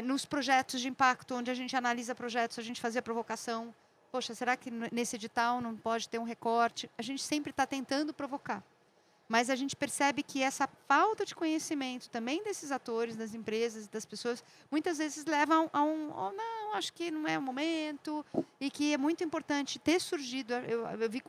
Speaker 5: nos projetos de impacto, onde a gente analisa projetos, a gente fazia provocação. Poxa, será que nesse edital não pode ter um recorte? A gente sempre está tentando provocar. Mas a gente percebe que essa falta de conhecimento também desses atores, das empresas, das pessoas, muitas vezes levam a não, acho que não é o momento, e que é muito importante ter surgido, eu vi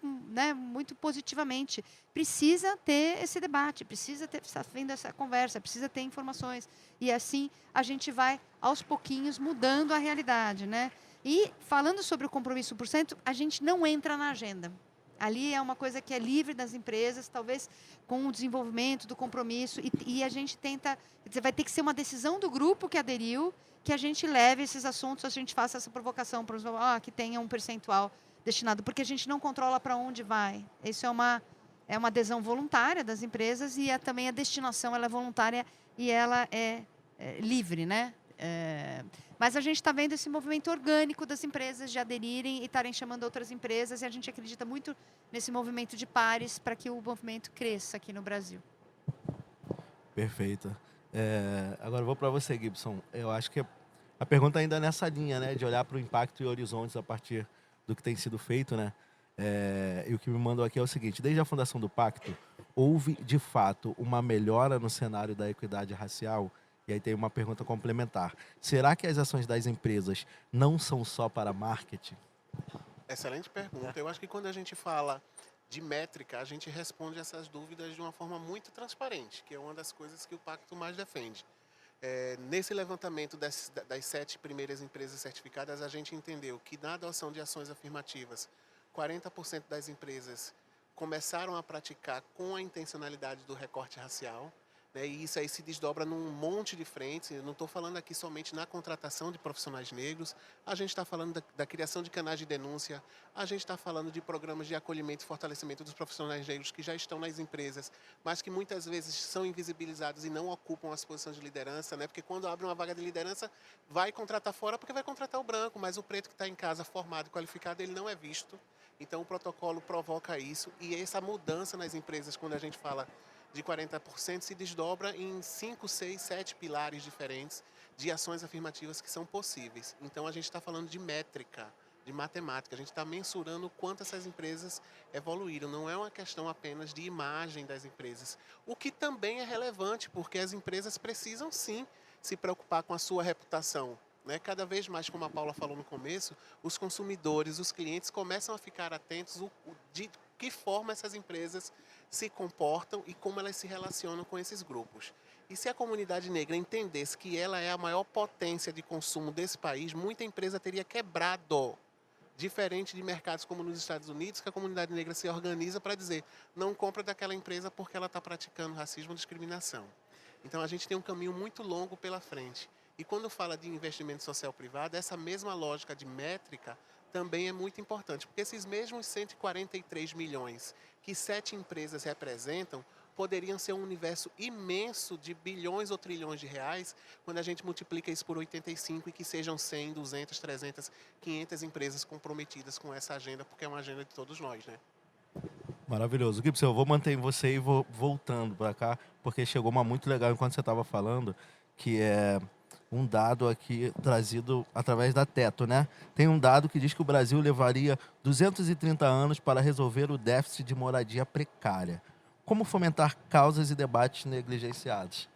Speaker 5: muito positivamente, precisa ter esse debate, precisa ter vindo essa conversa, precisa ter informações. E assim a gente vai, aos pouquinhos, mudando a realidade, né? E falando sobre o compromisso 1%, a gente não entra na agenda. Ali é uma coisa que é livre das empresas, talvez com o desenvolvimento do compromisso. E a gente tenta... Quer dizer, vai ter que ser uma decisão do grupo que aderiu, que a gente leve esses assuntos, a gente faça essa provocação para que tenha um percentual destinado. Porque a gente não controla para onde vai. Isso é uma adesão voluntária das empresas e também a destinação ela é voluntária e ela é livre, né? Mas a gente está vendo esse movimento orgânico das empresas de aderirem e estarem chamando outras empresas, e a gente acredita muito nesse movimento de pares para que o movimento cresça aqui no Brasil.
Speaker 2: Perfeito. Agora eu vou para você, Gibson. Eu acho que a pergunta ainda é nessa linha, né, de olhar para o impacto e horizontes a partir do que tem sido feito, né? E o que me mandou aqui é o seguinte: desde a fundação do Pacto, houve de fato uma melhora no cenário da equidade racial? E aí tem uma pergunta complementar. Será que as ações das empresas não são só para marketing?
Speaker 6: Excelente pergunta. Eu acho que quando a gente fala de métrica, a gente responde essas dúvidas de uma forma muito transparente, que é uma das coisas que o Pacto mais defende. Nesse levantamento das 7 primeiras empresas certificadas, a gente entendeu que na adoção de ações afirmativas, 40% das empresas começaram a praticar com a intencionalidade do recorte racial. E isso aí se desdobra num monte de frentes. Eu não estou falando aqui somente na contratação de profissionais negros, a gente está falando da criação de canais de denúncia, a gente está falando de programas de acolhimento e fortalecimento dos profissionais negros que já estão nas empresas, mas que muitas vezes são invisibilizados e não ocupam as posições de liderança, né? Porque quando abre uma vaga de liderança, vai contratar fora porque vai contratar o branco, mas o preto que está em casa formado e qualificado, ele não é visto. Então o protocolo provoca isso, e essa mudança nas empresas, quando a gente fala de 40%, se desdobra em 5, 6, 7 pilares diferentes de ações afirmativas que são possíveis. Então, a gente está falando de métrica, de matemática. A gente está mensurando o quanto essas empresas evoluíram. Não é uma questão apenas de imagem das empresas. O que também é relevante, porque as empresas precisam, sim, se preocupar com a sua reputação. Cada vez mais, como a Paula falou no começo, os consumidores, os clientes começam a ficar atentos de que forma essas empresas se comportam e como elas se relacionam com esses grupos. E se a comunidade negra entendesse que ela é a maior potência de consumo desse país, muita empresa teria quebrado. Diferente de mercados como nos Estados Unidos, que a comunidade negra se organiza para dizer: não compra daquela empresa porque ela está praticando racismo ou discriminação. Então a gente tem um caminho muito longo pela frente. E quando fala de investimento social privado, essa mesma lógica de métrica também é muito importante, porque esses mesmos 143 milhões que 7 empresas representam poderiam ser um universo imenso de bilhões ou trilhões de reais quando a gente multiplica isso por 85 e que sejam 100, 200, 300, 500 empresas comprometidas com essa agenda, porque é uma agenda de todos nós, né?
Speaker 2: Maravilhoso. Gibson, eu vou manter você e vou voltando para cá, porque chegou uma muito legal enquanto você estava falando, que é um dado aqui trazido através da Teto, né? Tem um dado que diz que o Brasil levaria 230 anos para resolver o déficit de moradia precária. Como fomentar causas e debates negligenciados?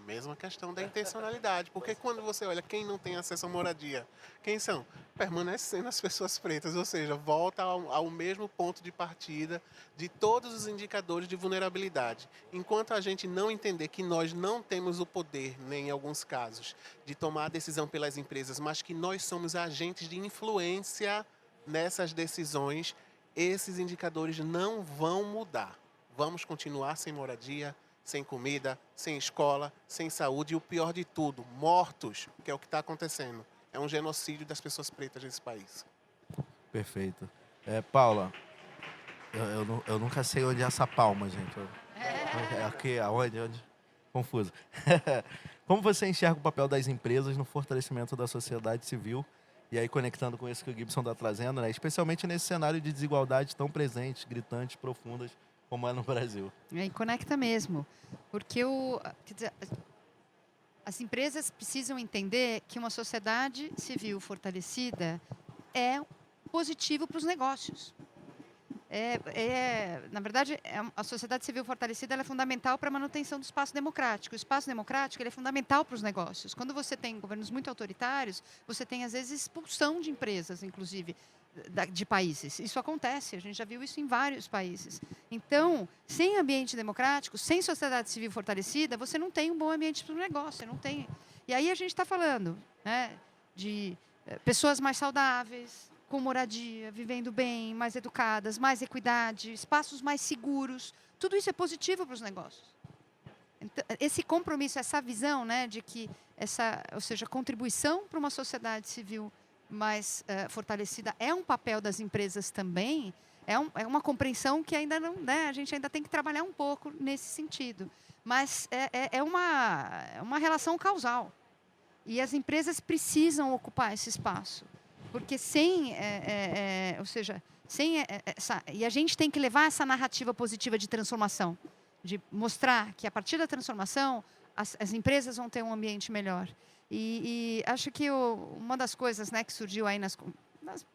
Speaker 6: Mesma questão da intencionalidade, porque quando você olha quem não tem acesso à moradia, quem são? Permanecem sendo as pessoas pretas, ou seja, volta ao mesmo ponto de partida de todos os indicadores de vulnerabilidade. Enquanto a gente não entender que nós não temos o poder, nem em alguns casos, de tomar a decisão pelas empresas, mas que nós somos agentes de influência nessas decisões, esses indicadores não vão mudar. Vamos continuar sem moradia, sem comida, sem escola, sem saúde e o pior de tudo, mortos, que é o que está acontecendo. É um genocídio das pessoas pretas nesse país.
Speaker 2: Perfeito. Paula, eu nunca sei onde é essa palma, gente. É aqui, aonde? Confuso. Como você enxerga o papel das empresas no fortalecimento da sociedade civil? E aí, conectando com isso que o Gibson está trazendo, né? Especialmente nesse cenário de desigualdade tão presentes, gritantes, profundas, como é no Brasil.
Speaker 5: E conecta mesmo, porque quer dizer, as empresas precisam entender que uma sociedade civil fortalecida é positivo para os negócios. Na verdade, a sociedade civil fortalecida ela é fundamental para a manutenção do espaço democrático. O espaço democrático ele é fundamental para os negócios. Quando você tem governos muito autoritários, você tem, às vezes, expulsão de empresas, inclusive, de países. Isso acontece, a gente já viu isso em vários países. Então, sem ambiente democrático, sem sociedade civil fortalecida, você não tem um bom ambiente para o negócio. Não tem. E aí a gente está falando, né, de pessoas mais saudáveis, com moradia, vivendo bem, mais educadas, mais equidade, espaços mais seguros. Tudo isso é positivo para os negócios. Então, esse compromisso, essa visão, né, de que ou seja, contribuição para uma sociedade civil mais fortalecida é um papel das empresas também, é uma compreensão que ainda não, né, a gente ainda tem que trabalhar um pouco nesse sentido. Mas é uma relação causal. E as empresas precisam ocupar esse espaço. Porque ou seja, e a gente tem que levar essa narrativa positiva de transformação, de mostrar que a partir da transformação as empresas vão ter um ambiente melhor. E acho que uma das coisas, né, que surgiu aí nas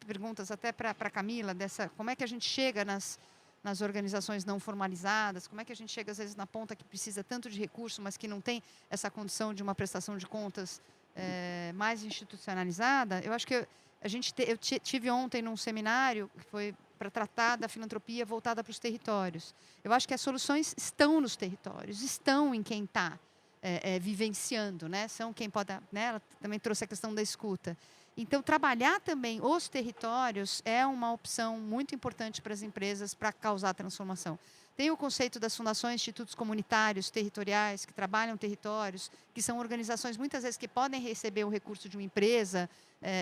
Speaker 5: perguntas até para a Camila, como é que a gente chega nas organizações não formalizadas, como é que a gente chega às vezes na ponta que precisa tanto de recurso, mas que não tem essa condição de uma prestação de contas mais institucionalizada. Eu acho que eu tive ontem num seminário que foi para tratar da filantropia voltada para os territórios. Eu acho que as soluções estão nos territórios, estão em quem está vivenciando, né? São quem pode, né? Ela também trouxe a questão da escuta. Então, trabalhar também os territórios é uma opção muito importante para as empresas para causar transformação. Tem o conceito das fundações, institutos comunitários, territoriais, que trabalham territórios, que são organizações, muitas vezes, que podem receber o recurso de uma empresa,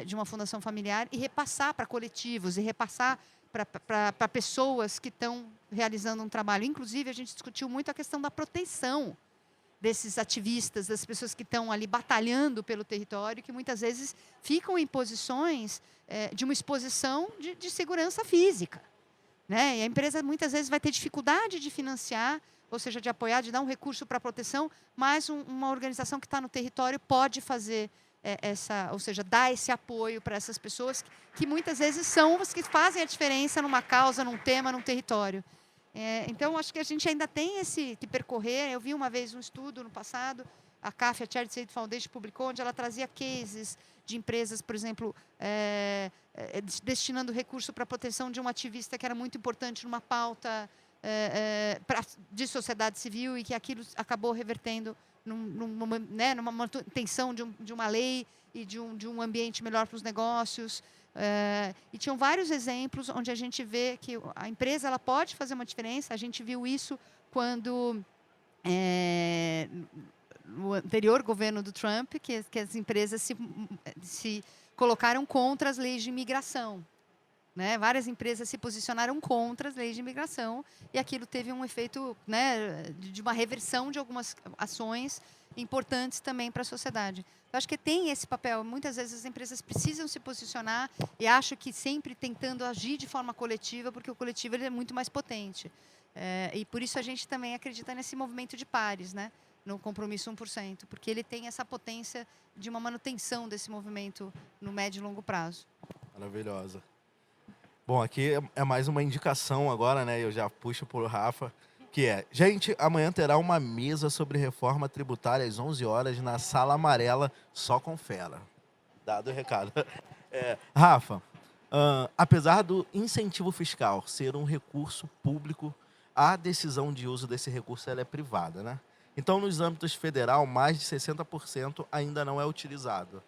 Speaker 5: de uma fundação familiar, e repassar para coletivos, e repassar para pessoas que estão realizando um trabalho. Inclusive, a gente discutiu muito a questão da proteção desses ativistas, das pessoas que estão ali batalhando pelo território, que muitas vezes ficam em posições de uma exposição de segurança física. Né? E a empresa muitas vezes vai ter dificuldade de financiar, ou seja, de apoiar, de dar um recurso para a proteção, mas uma organização que está no território pode fazer ou seja, dar esse apoio para essas pessoas que muitas vezes são as que fazem a diferença numa causa, num tema, num território. Então, acho que a gente ainda tem que percorrer. Eu vi uma vez um estudo no passado, a CAF, a Charity Aid Foundation, publicou, onde ela trazia cases de empresas, por exemplo, destinando recurso para a proteção de um ativista que era muito importante numa pauta de sociedade civil e que aquilo acabou revertendo numa manutenção de uma lei e de um ambiente melhor para os negócios. E tinham vários exemplos onde a gente vê que a empresa ela pode fazer uma diferença. A gente viu isso quando no anterior governo do Trump, que as empresas se colocaram contra as leis de imigração. Né? Várias empresas se posicionaram contra as leis de imigração e aquilo teve um efeito, né, de uma reversão de algumas ações importantes também para a sociedade. Eu acho que tem esse papel. Muitas vezes as empresas precisam se posicionar e acho que sempre tentando agir de forma coletiva, porque o coletivo ele é muito mais potente. E por isso a gente também acredita nesse movimento de pares, né? No compromisso 1%, porque ele tem essa potência de uma manutenção desse movimento no médio e longo prazo.
Speaker 2: Maravilhosa. Bom, aqui é mais uma indicação agora, né? Eu já puxo para o Rafa, Que é, gente, amanhã terá uma mesa sobre reforma tributária às 11 horas na Sala Amarela, só com fera. Dado o recado. Rafa, apesar do incentivo fiscal ser um recurso público, a decisão de uso desse recurso ela é privada, né? Então, nos âmbitos federal, mais de 60% ainda não é utilizado.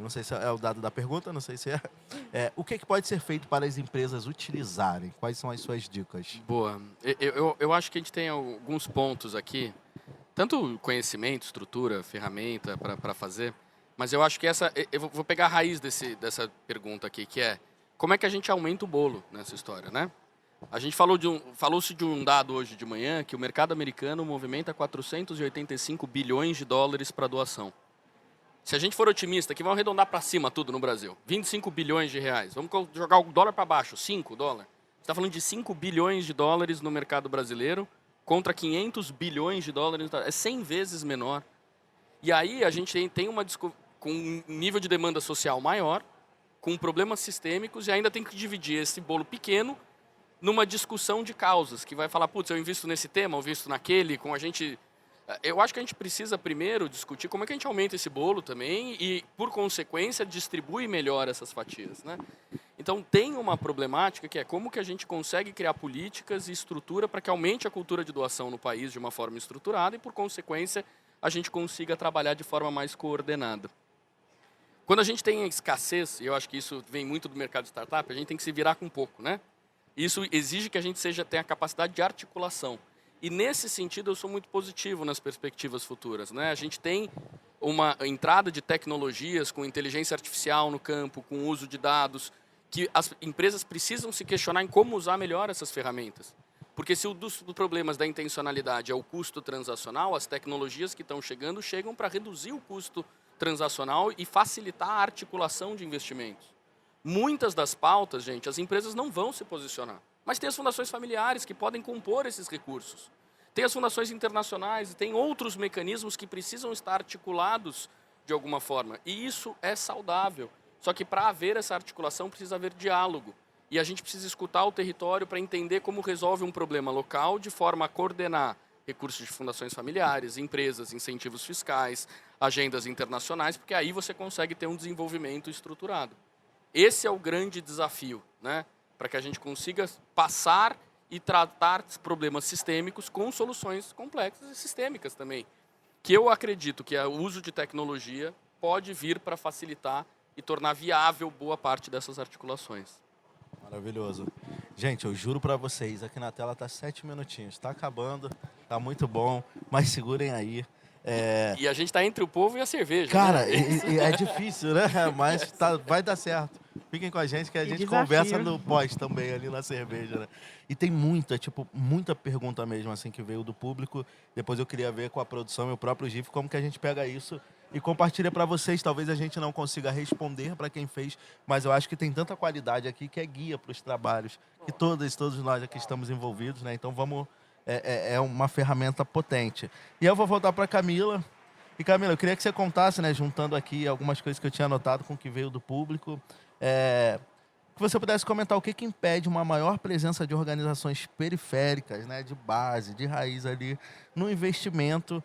Speaker 2: Não sei se é o dado da pergunta, não sei se é. O que pode ser feito para as empresas utilizarem? Quais são as suas dicas?
Speaker 3: Boa. Eu acho que a gente tem alguns pontos aqui, tanto conhecimento, estrutura, ferramenta para fazer, mas eu acho que eu vou pegar a raiz dessa pergunta aqui, que é como é que a gente aumenta o bolo nessa história, né? A gente falou-se de um dado hoje de manhã, que o mercado americano movimenta 485 bilhões de dólares para doação. Se a gente for otimista, que vamos arredondar para cima tudo no Brasil, 25 bilhões de reais, vamos jogar o dólar para baixo, 5 dólares. Você está falando de 5 bilhões de dólares no mercado brasileiro contra 500 bilhões de dólares, é 100 vezes menor. E aí a gente tem com um nível de demanda social maior, com problemas sistêmicos, e ainda tem que dividir esse bolo pequeno numa discussão de causas, que vai falar, putz, eu invisto nesse tema, eu invisto naquele, com a gente... Eu acho que a gente precisa primeiro discutir como é que a gente aumenta esse bolo também e, por consequência, distribui melhor essas fatias, né? Então, tem uma problemática que é como que a gente consegue criar políticas e estrutura para que aumente a cultura de doação no país de uma forma estruturada e, por consequência, a gente consiga trabalhar de forma mais coordenada. Quando a gente tem escassez, e eu acho que isso vem muito do mercado de startup, a gente tem que se virar com pouco, né? Isso exige que a gente tenha a capacidade de articulação. E, nesse sentido, eu sou muito positivo nas perspectivas futuras, né? A gente tem uma entrada de tecnologias com inteligência artificial no campo, com uso de dados, que as empresas precisam se questionar em como usar melhor essas ferramentas. Porque se um dos problemas da intencionalidade é o custo transacional, as tecnologias que estão chegam para reduzir o custo transacional e facilitar a articulação de investimentos. Muitas das pautas, gente, as empresas não vão se posicionar. Mas tem as fundações familiares que podem compor esses recursos. Tem as fundações internacionais e tem outros mecanismos que precisam estar articulados de alguma forma. E isso é saudável. Só que para haver essa articulação precisa haver diálogo. E a gente precisa escutar o território para entender como resolve um problema local de forma a coordenar recursos de fundações familiares, empresas, incentivos fiscais, agendas internacionais, porque aí você consegue ter um desenvolvimento estruturado. Esse é o grande desafio, né? Para que a gente consiga passar e tratar problemas sistêmicos com soluções complexas e sistêmicas também. Que eu acredito que o uso de tecnologia pode vir para facilitar e tornar viável boa parte dessas articulações.
Speaker 2: Maravilhoso. Gente, eu juro para vocês, aqui na tela tá 7 minutinhos. Está acabando, tá muito bom, mas segurem aí.
Speaker 3: E a gente tá entre o povo e a cerveja.
Speaker 2: Cara,
Speaker 3: né?
Speaker 2: é difícil, né? Mas vai dar certo. Fiquem com a gente que a gente
Speaker 4: desafio.
Speaker 2: conversa no pós também, ali na cerveja, né? E tem muita pergunta mesmo, assim, que veio do público. Depois eu queria ver com a produção e o próprio GIF como que a gente pega isso e compartilha para vocês. Talvez a gente não consiga responder para quem fez, mas eu acho que tem tanta qualidade aqui que é guia para os trabalhos. E todos nós aqui estamos envolvidos, né? Então vamos... É uma ferramenta potente. E eu vou voltar para a Camila. E, Camila, eu queria que você contasse, né, juntando aqui algumas coisas que eu tinha anotado com o que veio do público, que você pudesse comentar o que impede uma maior presença de organizações periféricas, né, de base, de raiz ali, no investimento,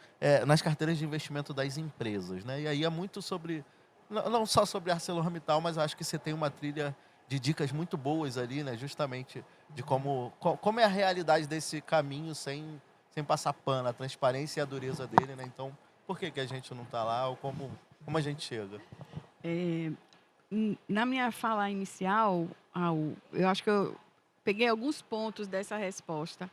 Speaker 2: nas carteiras de investimento das empresas. Né? E aí é muito sobre, não só sobre ArcelorMittal, mas eu acho que você tem uma trilha de dicas muito boas ali, né, justamente de como é a realidade desse caminho sem passar pano, a transparência e a dureza dele. Né? Então, por que a gente não está lá ou como a gente chega?
Speaker 4: Na minha fala inicial, eu acho que eu peguei alguns pontos dessa resposta.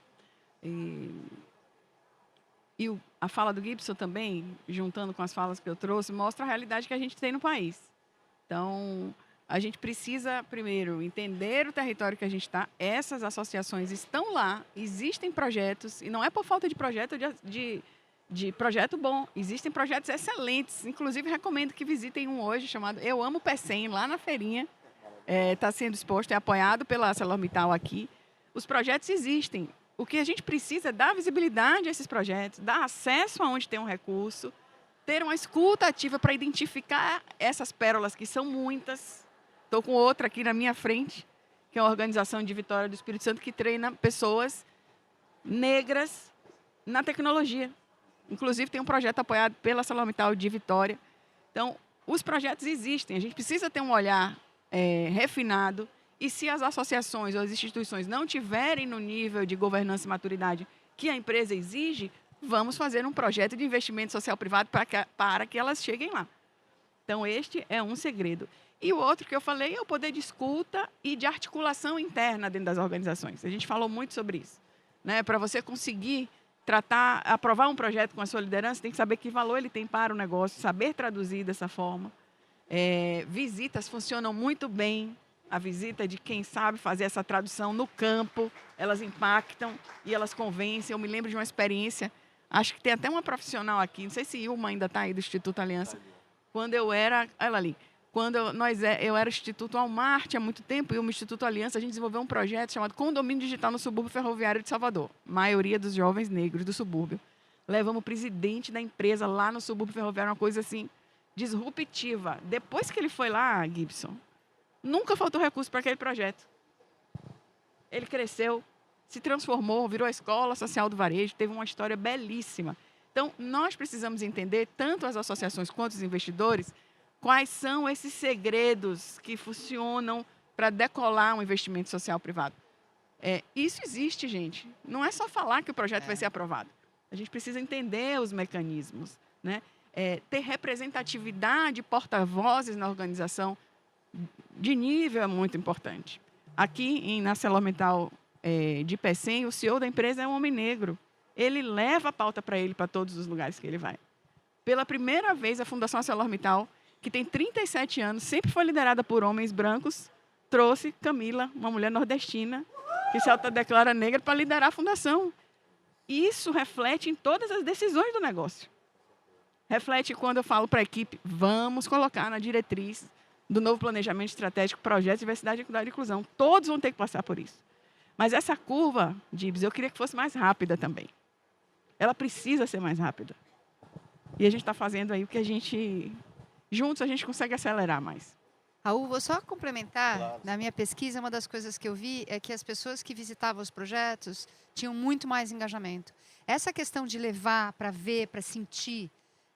Speaker 4: E a fala do Gibson também, juntando com as falas que eu trouxe, mostra a realidade que a gente tem no país. Então, a gente precisa, primeiro, entender o território que a gente está. Essas associações estão lá, existem projetos, e não é por falta de projeto de projeto bom. Existem projetos excelentes. Inclusive, recomendo que visitem um hoje chamado Eu Amo PECEM, lá na feirinha. Está sendo exposto, é apoiado pela ArcelorMittal aqui. Os projetos existem. O que a gente precisa é dar visibilidade a esses projetos, dar acesso aonde tem um recurso, ter uma escuta ativa para identificar essas pérolas, que são muitas. Estou com outra aqui na minha frente, que é uma organização de Vitória do Espírito Santo que treina pessoas negras na tecnologia. Inclusive, tem um projeto apoiado pela ArcelorMittal de Vitória. Então, os projetos existem. A gente precisa ter um olhar refinado. E se as associações ou as instituições não tiverem no nível de governança e maturidade que a empresa exige, vamos fazer um projeto de investimento social privado para que elas cheguem lá. Então, este é um segredo. E o outro que eu falei é o poder de escuta e de articulação interna dentro das organizações. A gente falou muito sobre isso. Né? Para você conseguir aprovar um projeto com a sua liderança, tem que saber que valor ele tem para o negócio, saber traduzir dessa forma. Visitas funcionam muito bem. A visita de quem sabe fazer essa tradução no campo, elas impactam e elas convencem. Eu me lembro de uma experiência, acho que tem até uma profissional aqui, não sei se Ilma ainda está aí do Instituto Aliança, quando eu era, ela ali, eu era o Instituto Almarte há muito tempo e o Instituto Aliança, a gente desenvolveu um projeto chamado Condomínio Digital no Subúrbio Ferroviário de Salvador, maioria dos jovens negros do subúrbio. Levamos o presidente da empresa lá no subúrbio ferroviário, uma coisa assim, disruptiva. Depois que ele foi lá, Gibson, nunca faltou recurso para aquele projeto. Ele cresceu, se transformou, virou a Escola Social do Varejo, teve uma história belíssima. Então, nós precisamos entender, tanto as associações quanto os investidores, quais são esses segredos que funcionam para decolar um investimento social privado. Isso existe, gente. Não é só falar que o projeto vai ser aprovado. A gente precisa entender os mecanismos, né? Ter representatividade, porta-vozes na organização de nível é muito importante. Aqui na ArcelorMittal de Pecém, o CEO da empresa é um homem negro. Ele leva a pauta para ele, para todos os lugares que ele vai. Pela primeira vez, a Fundação ArcelorMittal, que tem 37 anos, sempre foi liderada por homens brancos, trouxe Camila, uma mulher nordestina, que se autodeclara negra, para liderar a fundação. Isso reflete em todas as decisões do negócio. Reflete quando eu falo para a equipe, vamos colocar na diretriz do novo planejamento estratégico, projeto de diversidade, equidade e inclusão. Todos vão ter que passar por isso. Mas essa curva, Dibs, eu queria que fosse mais rápida também. Ela precisa ser mais rápida. E a gente está fazendo aí o que juntos a gente consegue acelerar mais.
Speaker 5: Raul, vou só complementar. Na minha pesquisa, uma das coisas que eu vi é que as pessoas que visitavam os projetos tinham muito mais engajamento. Essa questão de levar para ver, para sentir,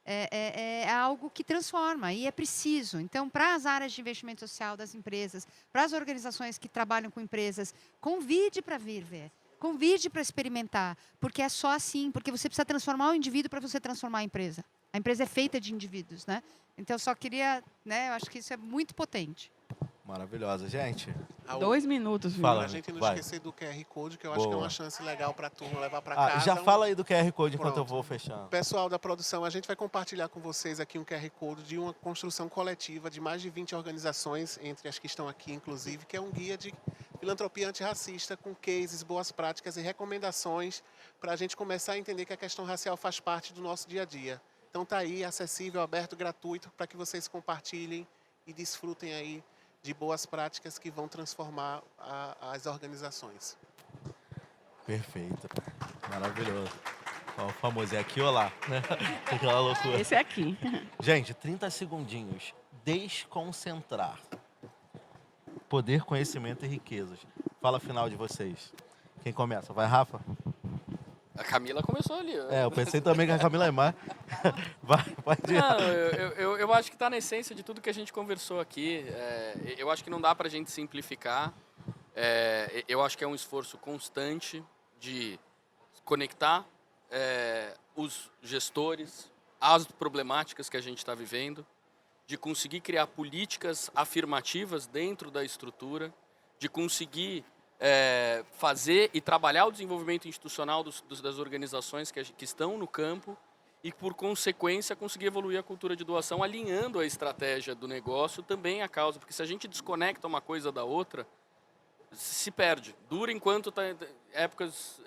Speaker 5: é algo que transforma e é preciso. Então, para as áreas de investimento social das empresas, para as organizações que trabalham com empresas, convide para vir ver, convide para experimentar, porque é só assim, porque você precisa transformar o indivíduo para você transformar a empresa. A empresa é feita de indivíduos, né? Então, eu só queria, eu acho que isso é muito potente.
Speaker 2: Maravilhosa, gente.
Speaker 4: 2 minutos, viu?
Speaker 2: Fala,
Speaker 6: a gente não
Speaker 2: vai.
Speaker 6: esquecer do QR Code, que eu acho que é uma chance legal para a turma levar para casa.
Speaker 2: Já fala aí do QR Code enquanto eu
Speaker 6: Pronto.
Speaker 2: vou fechando.
Speaker 6: Pessoal da produção, a gente vai compartilhar com vocês aqui um QR Code de uma construção coletiva de mais de 20 organizações, entre as que estão aqui, inclusive, que é um guia de filantropia antirracista com cases, boas práticas e recomendações para a gente começar a entender que a questão racial faz parte do nosso dia a dia. Então tá aí, acessível, aberto, gratuito, para que vocês compartilhem e desfrutem aí de boas práticas que vão transformar as organizações.
Speaker 2: Perfeito. Maravilhoso. Ó, o famoso é aqui ou lá, né? Aquela loucura.
Speaker 4: Esse é aqui.
Speaker 2: Gente, 30 segundinhos. Desconcentrar. Poder, conhecimento e riquezas. Fala final de vocês. Quem começa? Vai, Rafa?
Speaker 3: A Camila começou ali.
Speaker 2: Eu pensei também que a Camila é mais. Vai, pode ir.
Speaker 3: Não, eu acho que está na essência de tudo que a gente conversou aqui. Eu acho que não dá para a gente simplificar. Eu acho que é um esforço constante de conectar os gestores às problemáticas que a gente está vivendo, de conseguir criar políticas afirmativas dentro da estrutura, de conseguir fazer e trabalhar o desenvolvimento institucional das organizações que estão no campo e, por consequência, conseguir evoluir a cultura de doação, alinhando a estratégia do negócio também à causa. Porque se a gente desconecta uma coisa da outra, se perde. Dura enquanto está épocas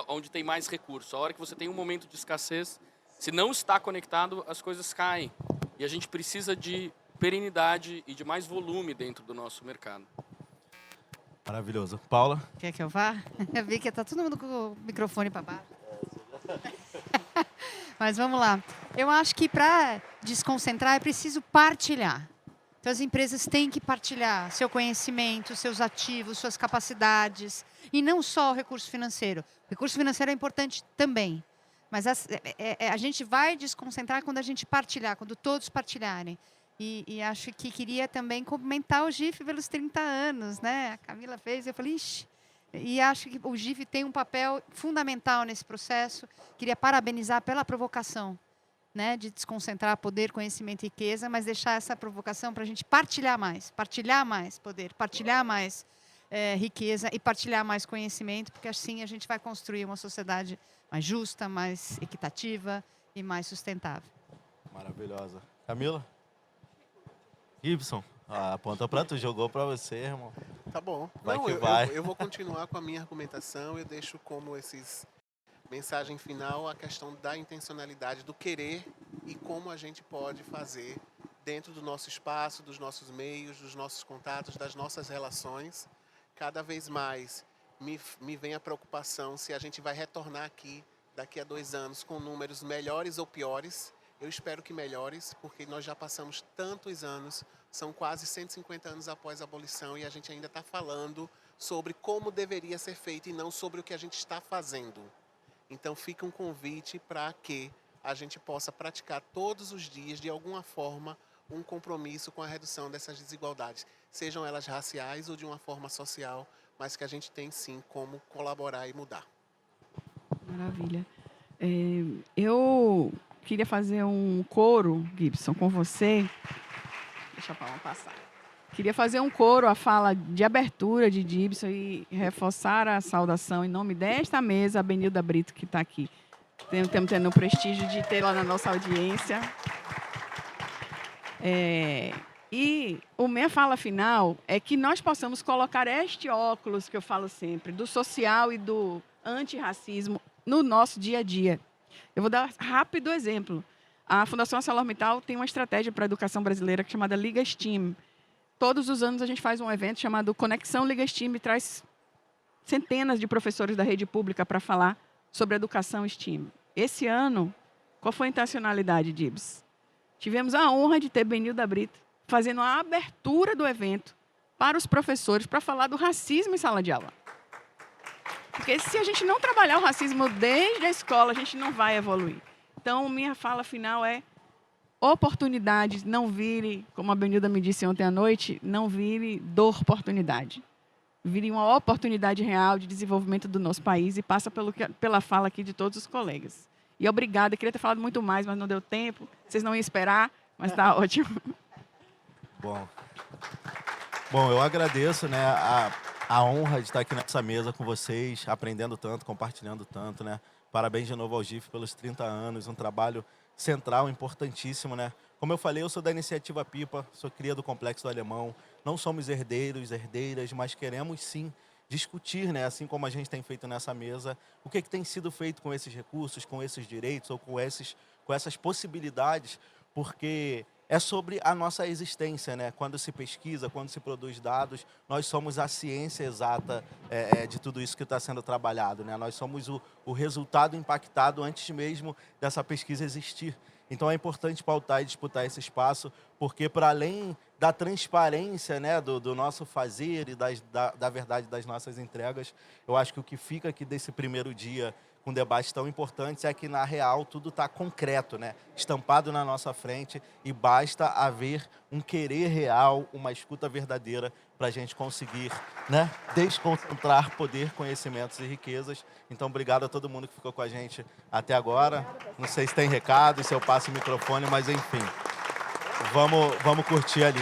Speaker 3: onde tem mais recurso. A hora que você tem um momento de escassez, se não está conectado, as coisas caem. E a gente precisa de perenidade e de mais volume dentro do nosso mercado.
Speaker 2: Maravilhoso. Paula?
Speaker 5: Quer que eu vá? Eu vi que está todo mundo com o microfone para baixo. Mas vamos lá. Eu acho que para desconcentrar é preciso partilhar. Então, Então, as empresas têm que partilhar seu conhecimento, seus ativos, suas capacidades, e não só o recurso financeiro. O recurso financeiro é importante também, mas a gente vai desconcentrar quando a gente partilhar, quando todos partilharem. E acho que queria também cumprimentar o GIF pelos 30 anos, né? A Camila fez, eu falei, ixi. E acho que o GIF tem um papel fundamental nesse processo. Queria parabenizar pela provocação, né? De desconcentrar poder, conhecimento e riqueza, mas deixar essa provocação para a gente partilhar mais poder, partilhar mais riqueza e partilhar mais conhecimento, porque assim a gente vai construir uma sociedade mais justa, mais equitativa e mais sustentável.
Speaker 2: Maravilhosa. Camila? Gibson, aponta para tu, jogou para você, irmão.
Speaker 6: Tá bom.
Speaker 2: Vai
Speaker 6: Não,
Speaker 2: que vai.
Speaker 6: eu vou continuar com a minha argumentação. Eu deixo como mensagem final a questão da intencionalidade, do querer e como a gente pode fazer dentro do nosso espaço, dos nossos meios, dos nossos contatos, das nossas relações. Cada vez mais me vem a preocupação se a gente vai retornar aqui daqui a 2 anos com números melhores ou piores. Eu espero que melhores, porque nós já passamos tantos anos, são quase 150 anos após a abolição e a gente ainda está falando sobre como deveria ser feito e não sobre o que a gente está fazendo. Então fica um convite para que a gente possa praticar todos os dias, de alguma forma, um compromisso com a redução dessas desigualdades, sejam elas raciais ou de uma forma social, mas que a gente tem sim como colaborar e mudar.
Speaker 4: Maravilha. Eu queria fazer um coro, Gibson, com você. Deixa a palma passar. Queria fazer um coro à fala de abertura de Gibson e reforçar a saudação em nome desta mesa, a Benilda Brito, que está aqui. Estamos tendo o prestígio de tê-la na nossa audiência. E a minha fala final é que nós possamos colocar este óculos que eu falo sempre, do social e do antirracismo, no nosso dia a dia. Eu vou dar um rápido exemplo. A Fundação ArcelorMittal tem uma estratégia para a educação brasileira chamada Liga STEAM. Todos os anos a gente faz um evento chamado Conexão Liga STEAM e traz centenas de professores da rede pública para falar sobre educação STEAM. Esse ano, qual foi a intencionalidade, Dibs? Tivemos a honra de ter Benilda Brito fazendo a abertura do evento para os professores para falar do racismo em sala de aula. Porque se a gente não trabalhar o racismo desde a escola, a gente não vai evoluir. Então, minha fala final é: oportunidades, não vire, como a Benilda me disse ontem à noite, não vire dor-oportunidade. Vire uma oportunidade real de desenvolvimento do nosso país e passa pela fala aqui de todos os colegas. E obrigada, queria ter falado muito mais, mas não deu tempo. Vocês não iam esperar, mas está ótimo.
Speaker 2: Bom, eu agradeço, né, a honra de estar aqui nessa mesa com vocês, aprendendo tanto, compartilhando tanto, né? Parabéns de novo ao GIF pelos 30 anos, um trabalho central, importantíssimo, né? Como eu falei, eu sou da Iniciativa Pipa, sou cria do Complexo do Alemão. Não somos herdeiros, herdeiras, mas queremos sim discutir, né, assim como a gente tem feito nessa mesa, o que tem sido feito com esses recursos, com esses direitos ou com essas possibilidades, porque é sobre a nossa existência, né? Quando se pesquisa, quando se produz dados, nós somos a ciência exata de tudo isso que está sendo trabalhado, né? Nós somos o resultado impactado antes mesmo dessa pesquisa existir. Então é importante pautar e disputar esse espaço, porque para além da transparência, né, do nosso fazer e da verdade das nossas entregas, eu acho que o que fica aqui desse primeiro dia com debates tão importantes é que, na real, tudo está concreto, né? Estampado na nossa frente, e basta haver um querer real, uma escuta verdadeira para a gente conseguir, né, desconcentrar poder, conhecimentos e riquezas. Então, obrigado a todo mundo que ficou com a gente até agora. Não sei se tem recado, se eu passo o microfone, mas enfim, vamos curtir ali.